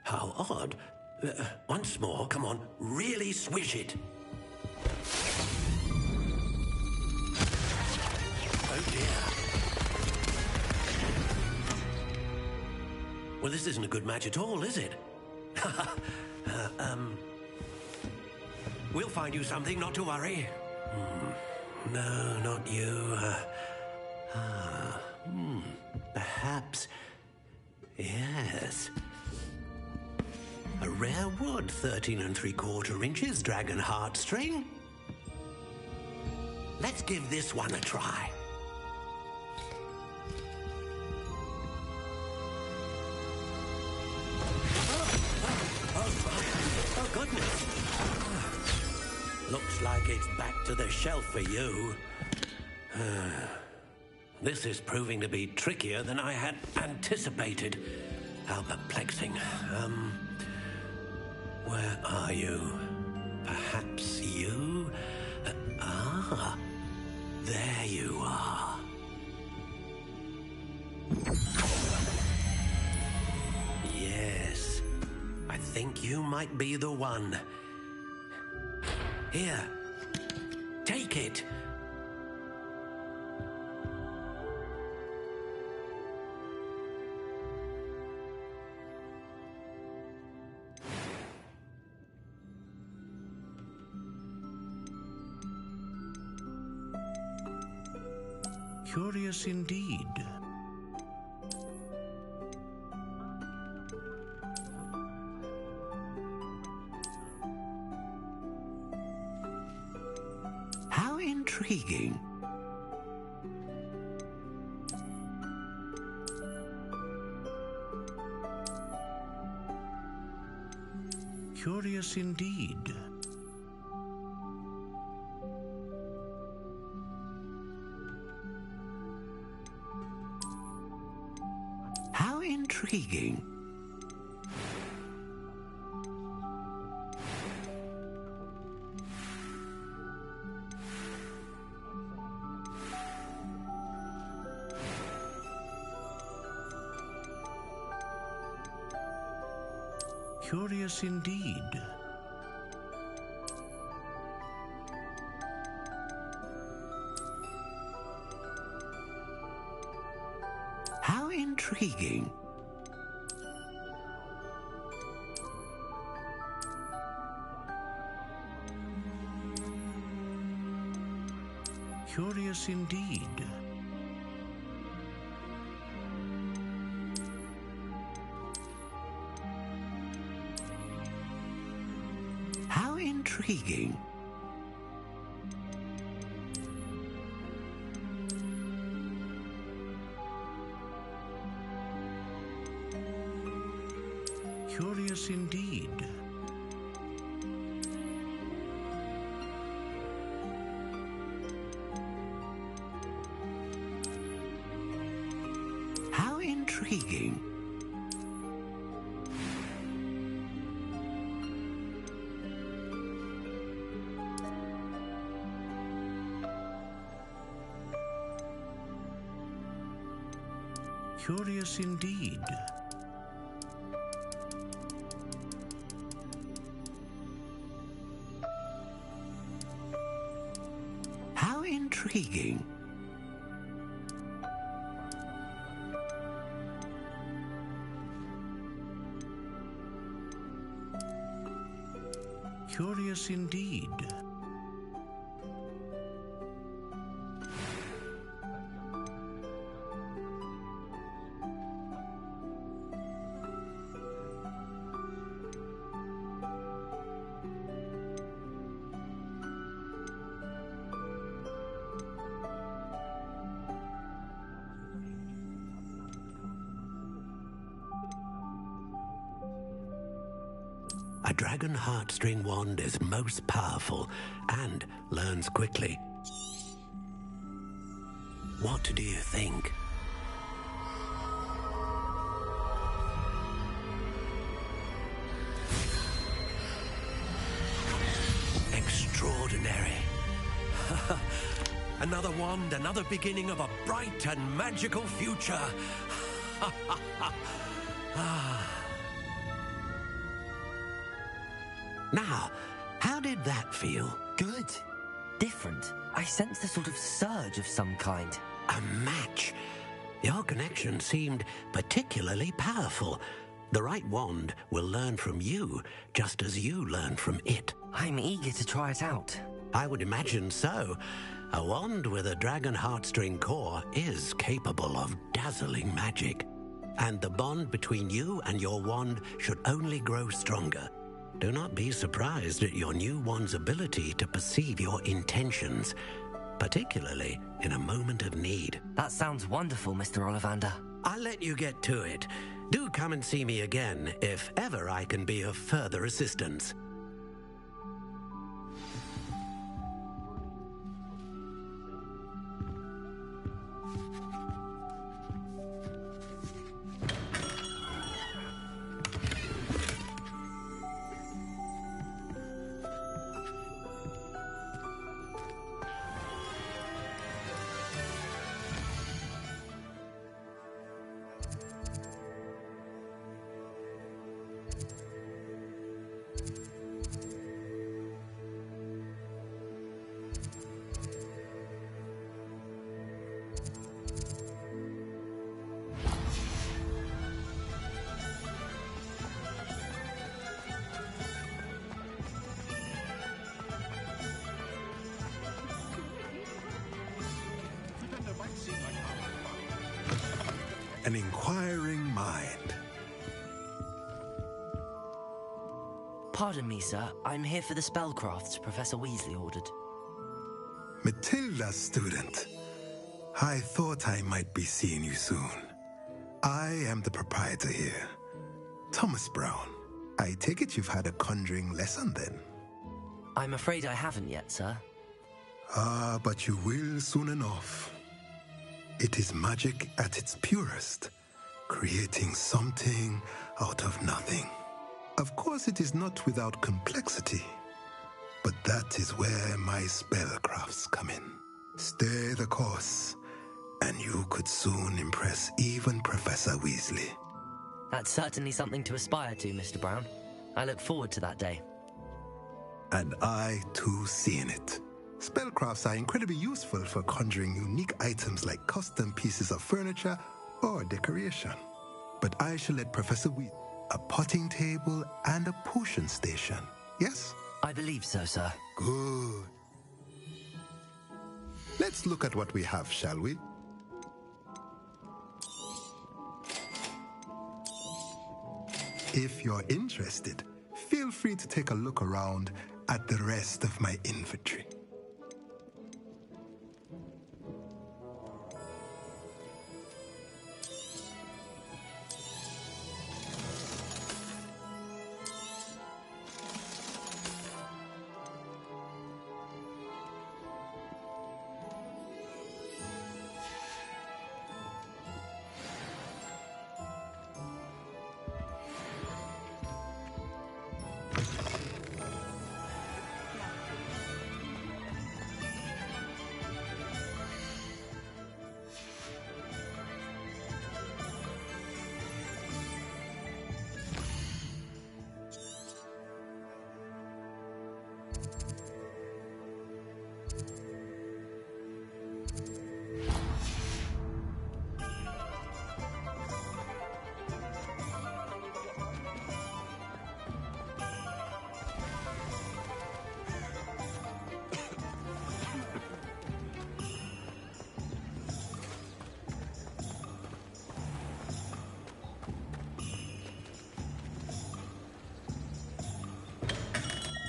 How odd. Once more, come on, really swish it. Oh dear. Well, this isn't a good match at all, is it? We'll find you something, not to worry. No, not you. Perhaps. Yes. A rare wood, 13 3/4 inches, dragon heartstring. Let's give this one a try. Oh, goodness. Looks like it's back to the shelf for you. This is proving to be trickier than I had anticipated. How perplexing. Where are you? Perhaps you? There you are. Yes, I think you might be the one. Here, take it. Curious indeed. How intriguing. Curious indeed. How intriguing. Curious indeed. How intriguing. Curious indeed. How intriguing. Curious indeed. How intriguing. Curious indeed. How intriguing. Curious indeed. A dragon heartstring wand is most powerful and learns quickly. What do you think? Extraordinary. Another wand, another beginning of a bright and magical future. Now, how did that feel? Good. Different. I sensed a sort of surge of some kind. A match. Your connection seemed particularly powerful. The right wand will learn from you, just as you learn from it. I'm eager to try it out. I would imagine so. A wand with a dragon heartstring core is capable of dazzling magic. and the bond between you and your wand should only grow stronger. Do not be surprised at your new wand's ability to perceive your intentions, particularly in a moment of need. That sounds wonderful, Mr. Ollivander. I'll let you get to it. Do come and see me again if ever I can be of further assistance. An inquiring mind. Pardon me, sir. I'm here for the spellcrafts Professor Weasley ordered. Matilda, student. I thought I might be seeing you soon. I am the proprietor here, Thomas Brown. I take it you've had a conjuring lesson then? I'm afraid I haven't yet, sir. Ah, but you will soon enough. It is magic at its purest, creating something out of nothing. Of course, it is not without complexity, but that is where my spellcrafts come in. Stay the course, and you could soon impress even Professor Weasley. That's certainly something to aspire to, Mr. Brown. I look forward to that day. And I, too, see in it. Spellcrafts are incredibly useful for conjuring unique items like custom pieces of furniture or decoration. But I shall let Professor Weasley a potting table and a potion station, yes? I believe so, sir. Good. Let's look at what we have, shall we? If you're interested, feel free to take a look around at the rest of my inventory.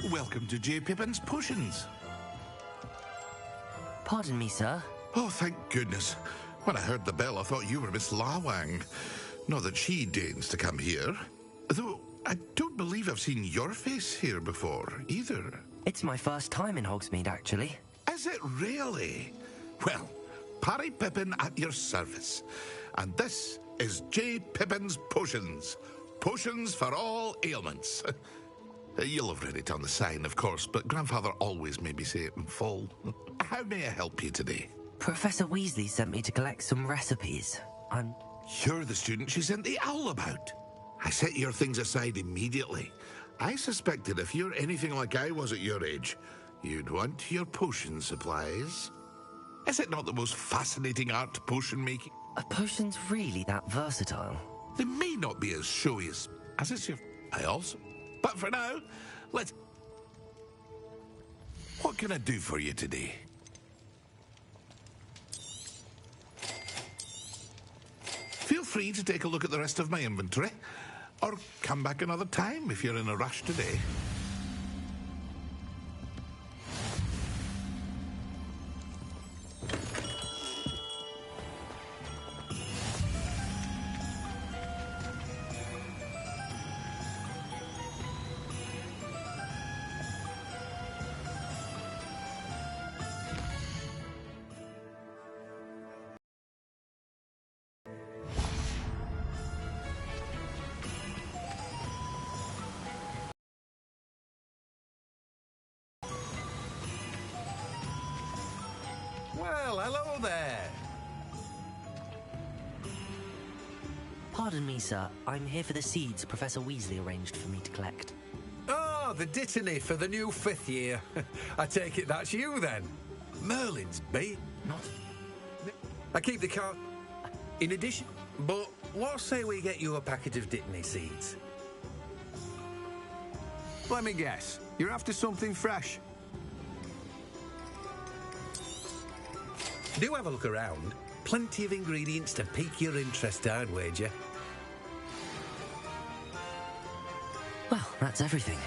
Welcome to J. Pippin's Potions. Pardon me, sir. Oh, thank goodness. When I heard the bell, I thought you were Miss Lawang. Not that she deigns to come here. Though, I don't believe I've seen your face here before, either. It's my first time in Hogsmeade, actually. Is it really? Well, Parry Pippin at your service. And this is J. Pippin's Potions. Potions for all ailments. You'll have read it on the sign, of course, but Grandfather always made me say it in full. How may I help you today? Professor Weasley sent me to collect some recipes. You're the student she sent the owl about. I set your things aside immediately. I suspected if you're anything like I was at your age, you'd want your potion supplies. Is it not the most fascinating art, potion making? Are potions really that versatile? They may not be as showy as it's your... I also... But for now, let's... What can I do for you today? Feel free to take a look at the rest of my inventory, or come back another time if you're in a rush today. Well, hello there. Pardon me, sir. I'm here for the seeds Professor Weasley arranged for me to collect. Oh, the dittany for the new 5th year. I take it that's you, then. Merlin's bee. Not... I keep the car... In addition... But what say we get you a packet of dittany seeds? Let me guess. You're after something fresh. Do have a look around. Plenty of ingredients to pique your interest, I'd wager. Well, that's everything.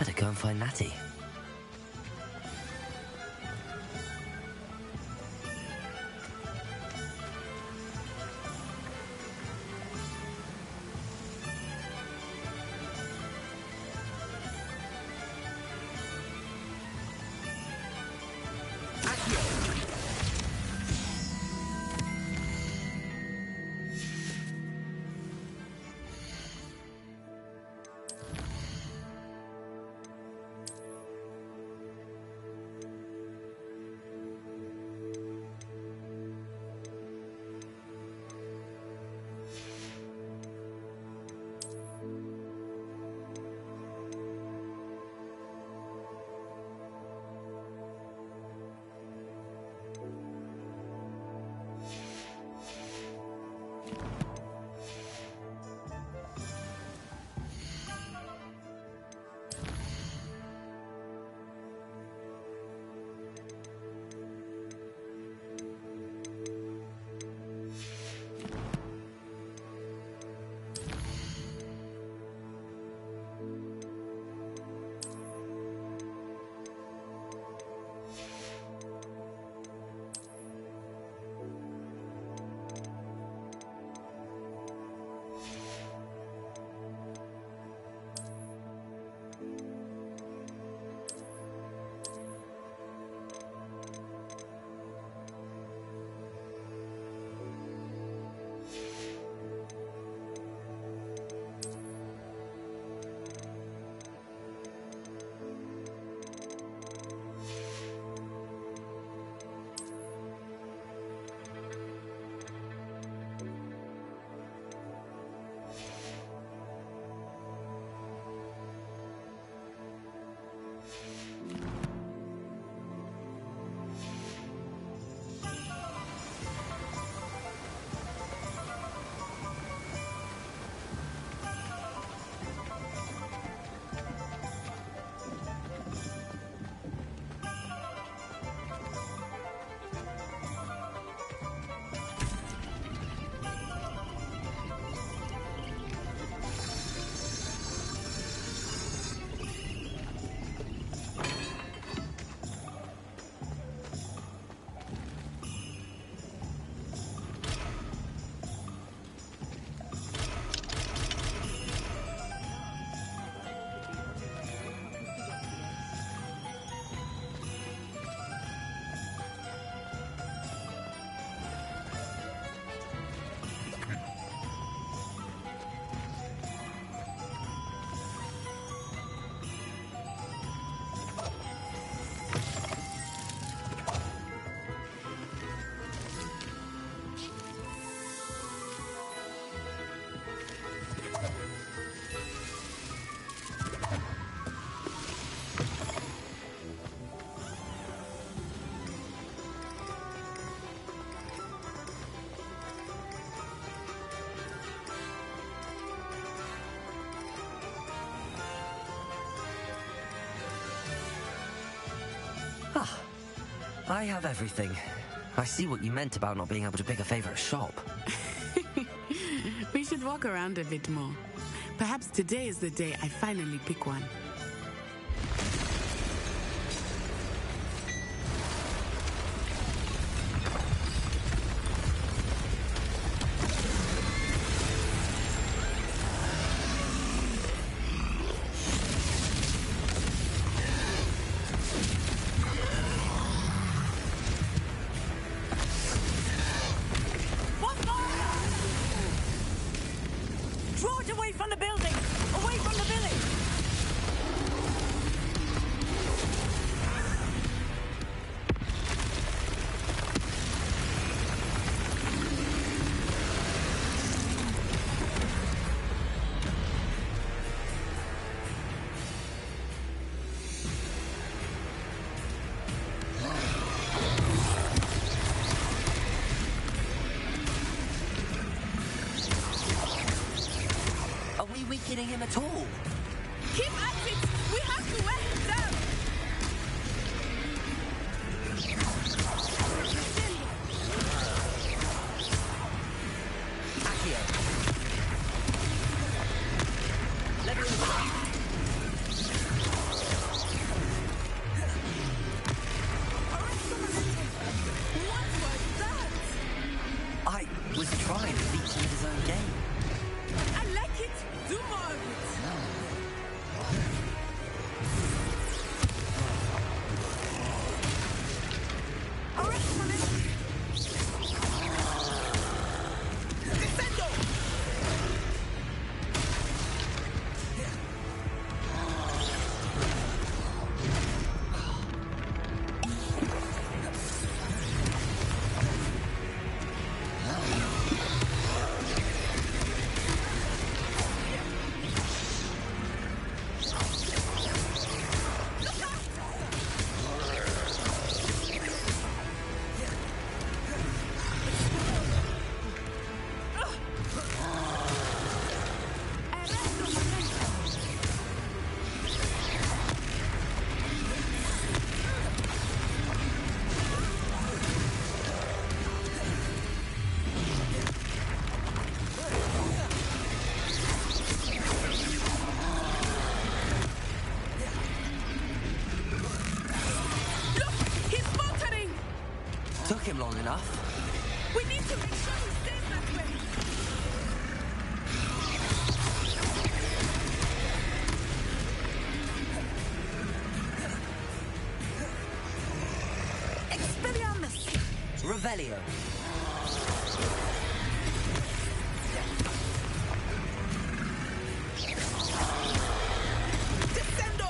Better go and find Natty. I have everything. I see what you meant about not being able to pick a favourite shop. We should walk around a bit more. Perhaps today is the day I finally pick one. Draw it away from the building! Away from the village! Are we weakening him at all? Keep at it! We have to wear him down! Accio. Leviosa. What was that? I was trying to beat him at his own game. I like it! Do more of it! Took him long enough. We need to make sure he stays that way! Expelliarmus! Revelio. Descendo!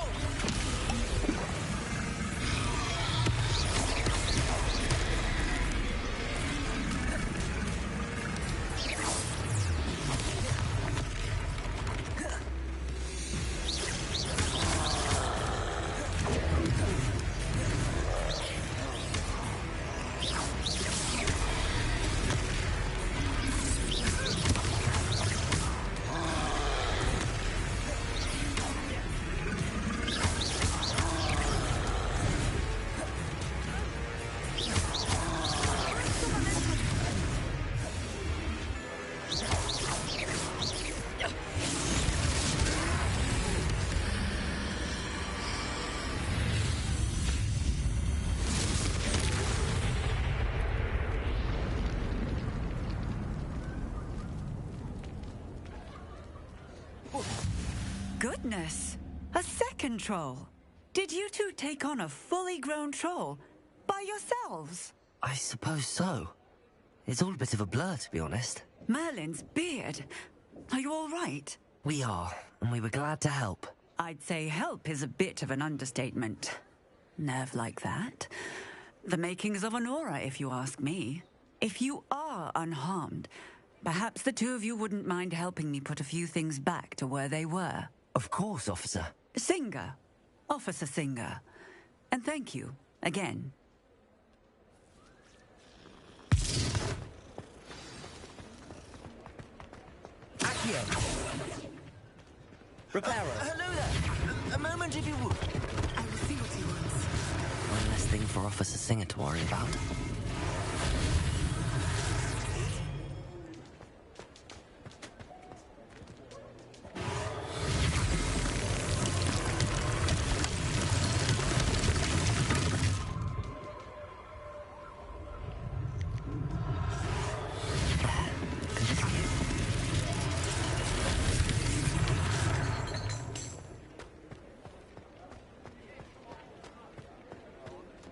Goodness! A second troll! Did you two take on a fully grown troll? By yourselves? I suppose so. It's all a bit of a blur, to be honest. Merlin's beard. Are you all right? We are, and we were glad to help. I'd say help is a bit of an understatement. Nerve like that. The makings of an aura, if you ask me. If you are unharmed, perhaps the two of you wouldn't mind helping me put a few things back to where they were. Of course, officer. Singer. Officer Singer. And thank you, again. Accio. Reparo. Hello there. A moment if you would. I will see what he wants. One less thing for Officer Singer to worry about.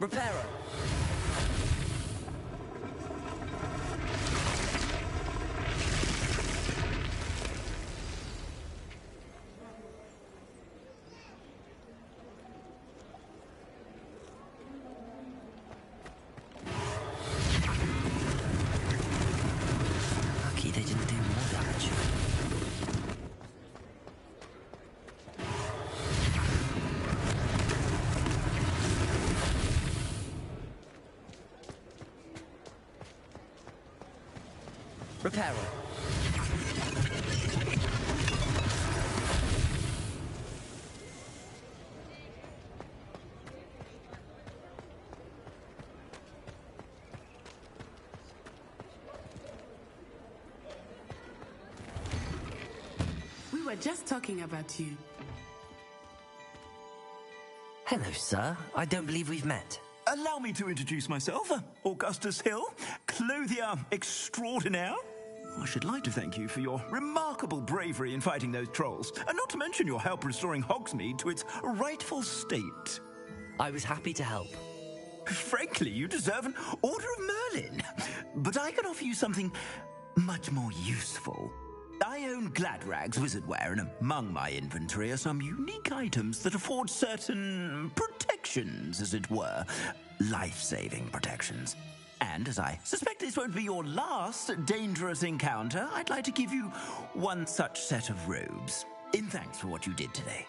Reparo! Lucky they didn't do more damage. Reparo. We were just talking about you. Hello, sir. I don't believe we've met. Allow me to introduce myself, Augustus Hill, clothier extraordinaire. I should like to thank you for your remarkable bravery in fighting those trolls, and not to mention your help restoring Hogsmeade to its rightful state. I was happy to help. Frankly, you deserve an Order of Merlin. But I can offer you something much more useful. I own Gladrag's wizardware, and among my inventory are some unique items that afford certain protections, as it were. Life-saving protections. And as I suspect this won't be your last dangerous encounter, I'd like to give you one such set of robes, in thanks for what you did today.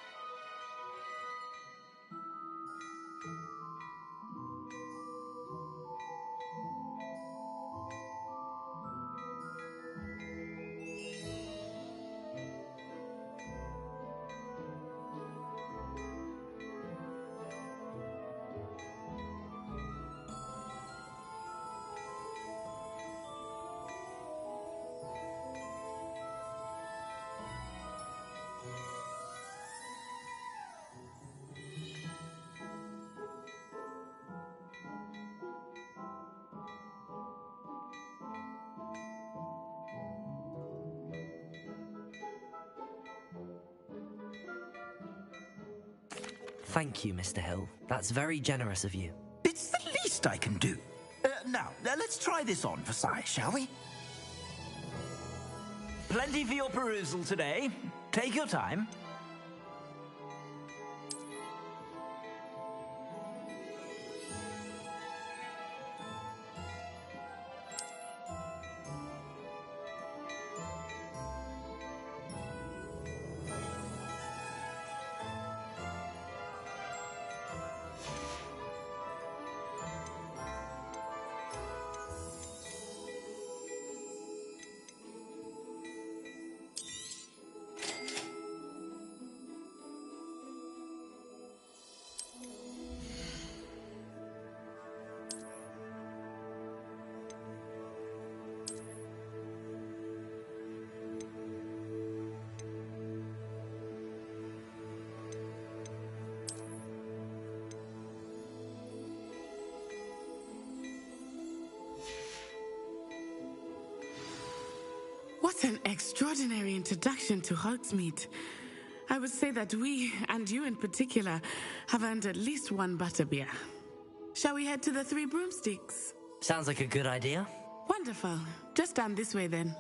Thank you, Mr. Hill. That's very generous of you. It's the least I can do. Now, let's try this on for size, shall we? Plenty for your perusal today. Take your time. What an extraordinary introduction to Hogsmeade. I would say that we, and you in particular, have earned at least one butterbeer. Shall we head to the Three Broomsticks? Sounds like a good idea. Wonderful. Just down this way then.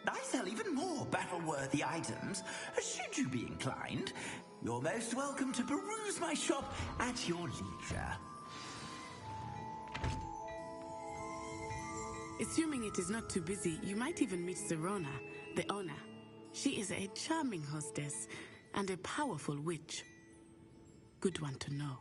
I sell even more battle-worthy items. Should you be inclined, you're most welcome to peruse my shop at your leisure. Assuming it is not too busy, you might even meet Zerona, the owner. She is a charming hostess and a powerful witch. Good one to know.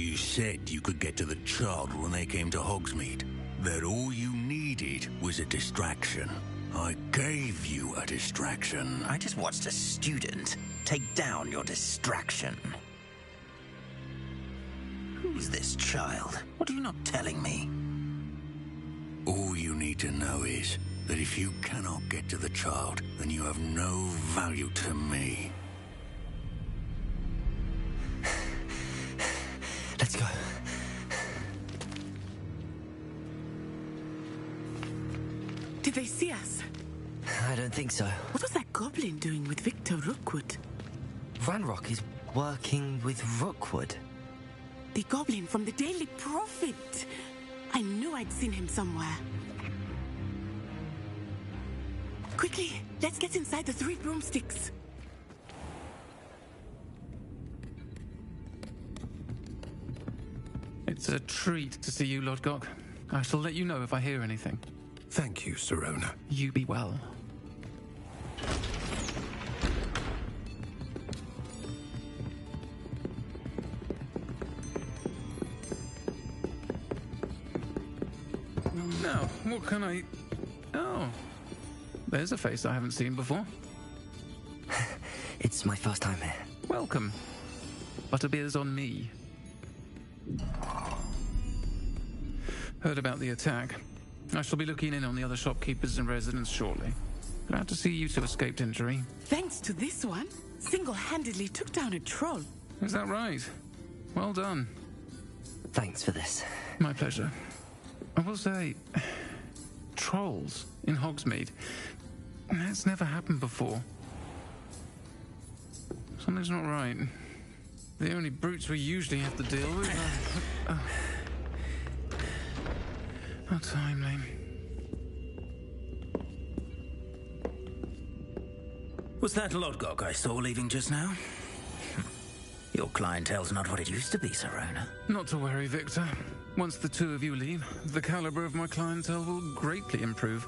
You said you could get to the child when they came to Hogsmeade. That all you needed was a distraction. I gave you a distraction. I just watched a student take down your distraction. Who's this child? What are you not telling me? All you need to know is that if you cannot get to the child, then you have no value to me. Let's go. Did they see us? I don't think so. What was that goblin doing with Victor Rookwood? Ranrock is working with Rookwood. The goblin from the Daily Prophet. I knew I'd seen him somewhere. Quickly, let's get inside the 3 broomsticks. It's a treat to see you, Lodgok. I shall let you know if I hear anything. Thank you, Sirona. You be well. Now, what can I... Oh, there's a face I haven't seen before. It's my first time here. Welcome. Butterbeer's on me. Heard about the attack. I shall be looking in on the other shopkeepers and residents shortly. Glad to see you two escaped injury. Thanks to this one, single-handedly took down a troll. Is that right? Well done. Thanks for this. My pleasure. I will say, trolls in Hogsmeade. That's never happened before. Something's not right. The only brutes we usually have to deal with are... How timely. Was that Lodgok I saw leaving just now? Your clientele's not what it used to be, Sirona. Not to worry, Victor. Once the two of you leave, the caliber of my clientele will greatly improve.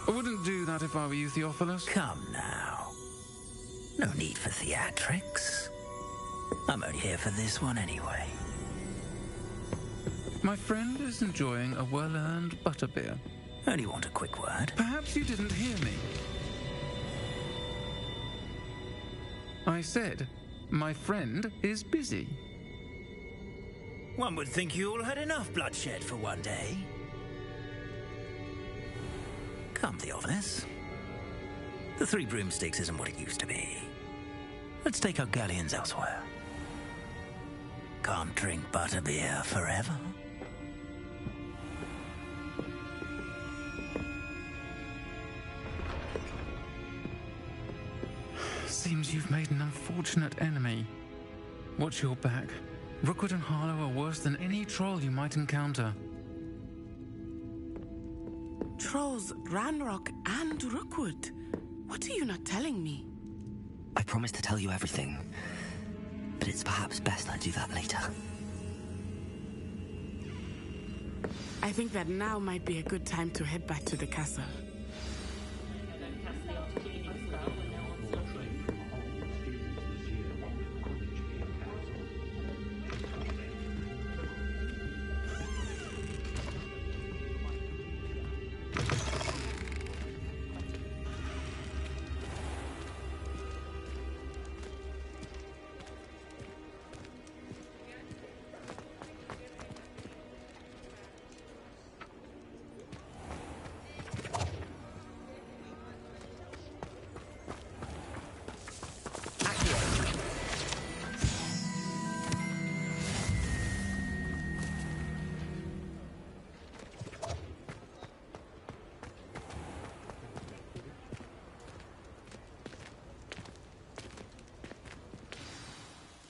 I wouldn't do that if I were you, Theophilus. Come now. No need for theatrics. I'm only here for this one anyway. My friend is enjoying a well-earned butterbeer. Only want a quick word. Perhaps you didn't hear me. I said, my friend is busy. One would think you all had enough bloodshed for one day. Come, Theophilus. The 3 broomsticks isn't what it used to be. Let's take our galleons elsewhere. Can't drink butterbeer forever. Seems you've made an unfortunate enemy. Watch your back. Rookwood and Harlow are worse than any troll you might encounter. Trolls, Ranrock, and Rookwood. What are you not telling me? I promised to tell you everything, but it's perhaps best I do that later. I think that now might be a good time to head back to the castle.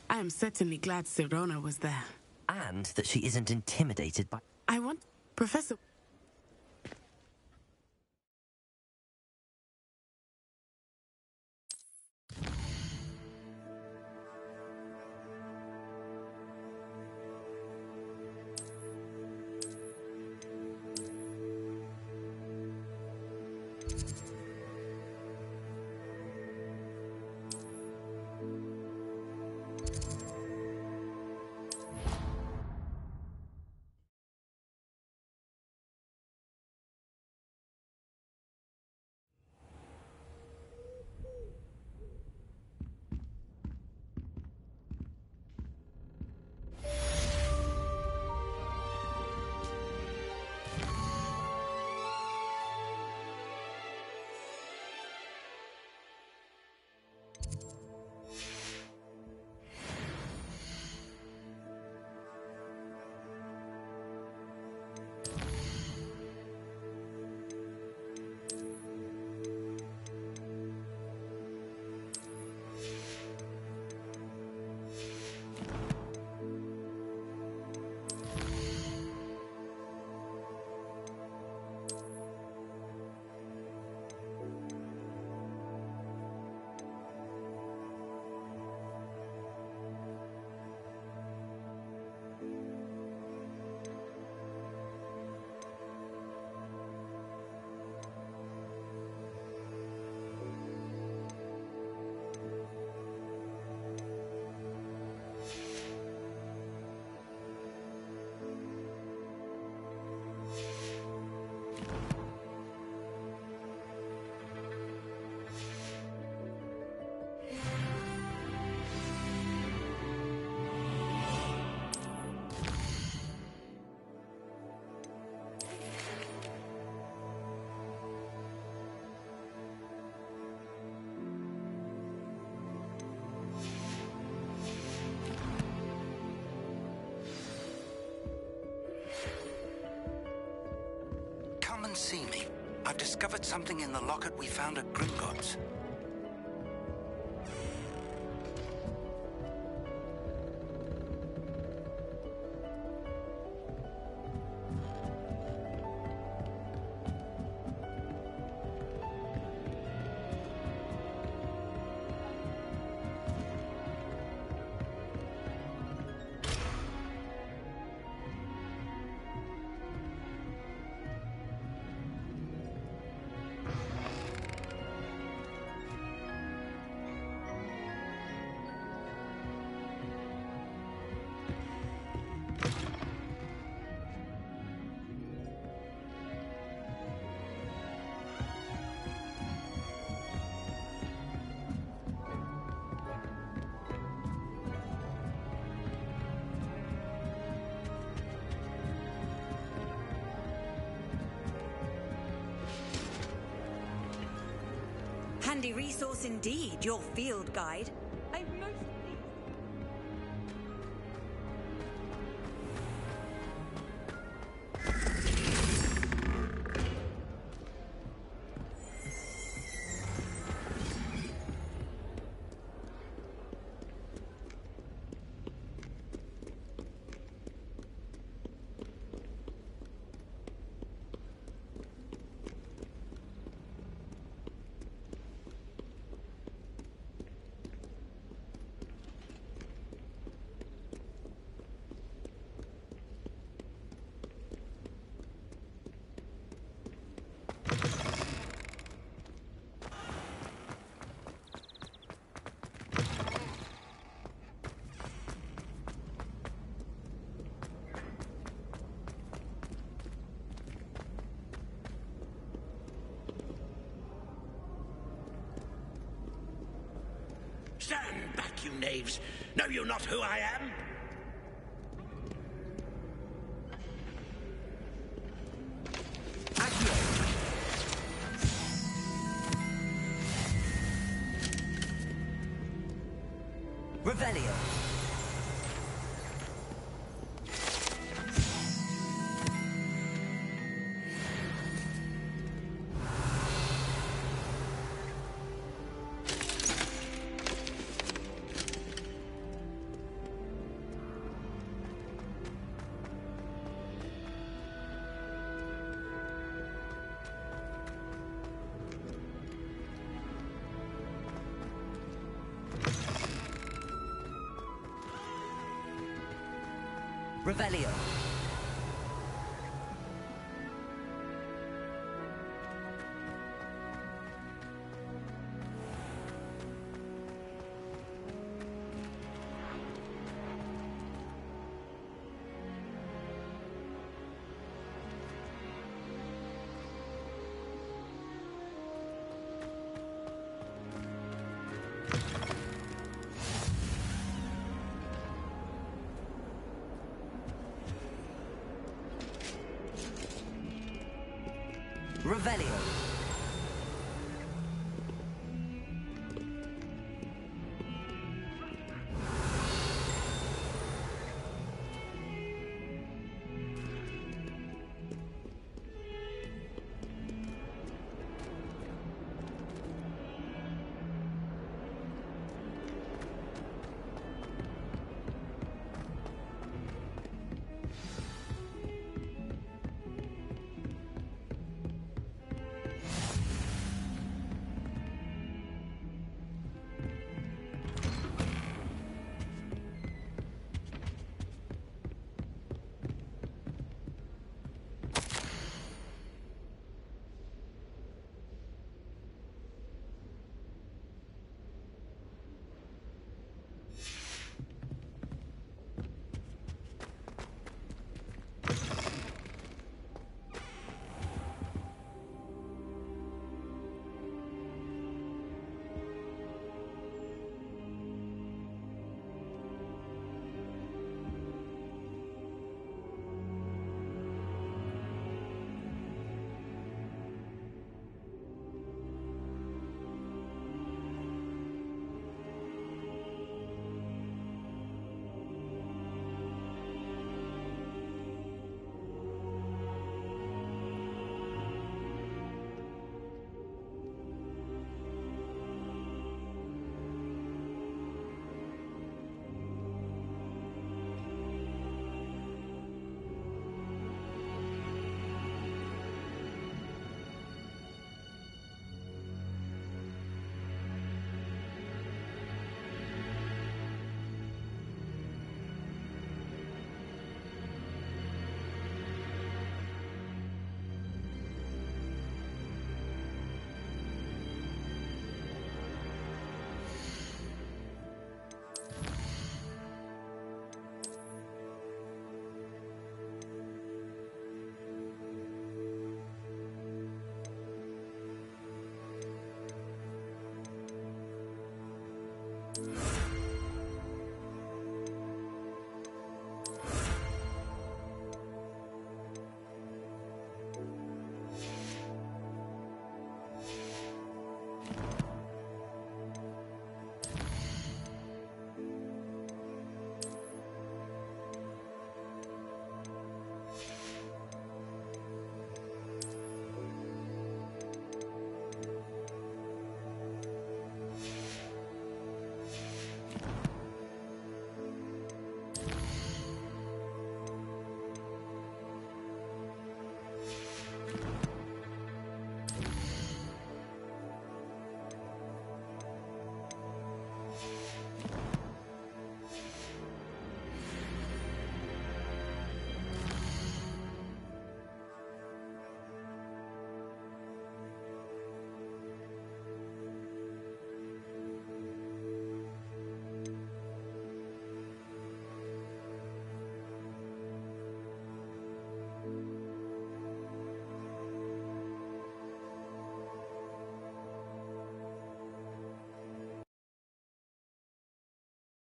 I am certainly glad Sirona was there. And that she isn't intimidated by... I want... Professor... see me? I've discovered something in the locket we found at Gringotts. Handy resource indeed, your field guide. I'm most Stand back, you knaves! Know you not who I am? Revelio. Revelio. Revelio.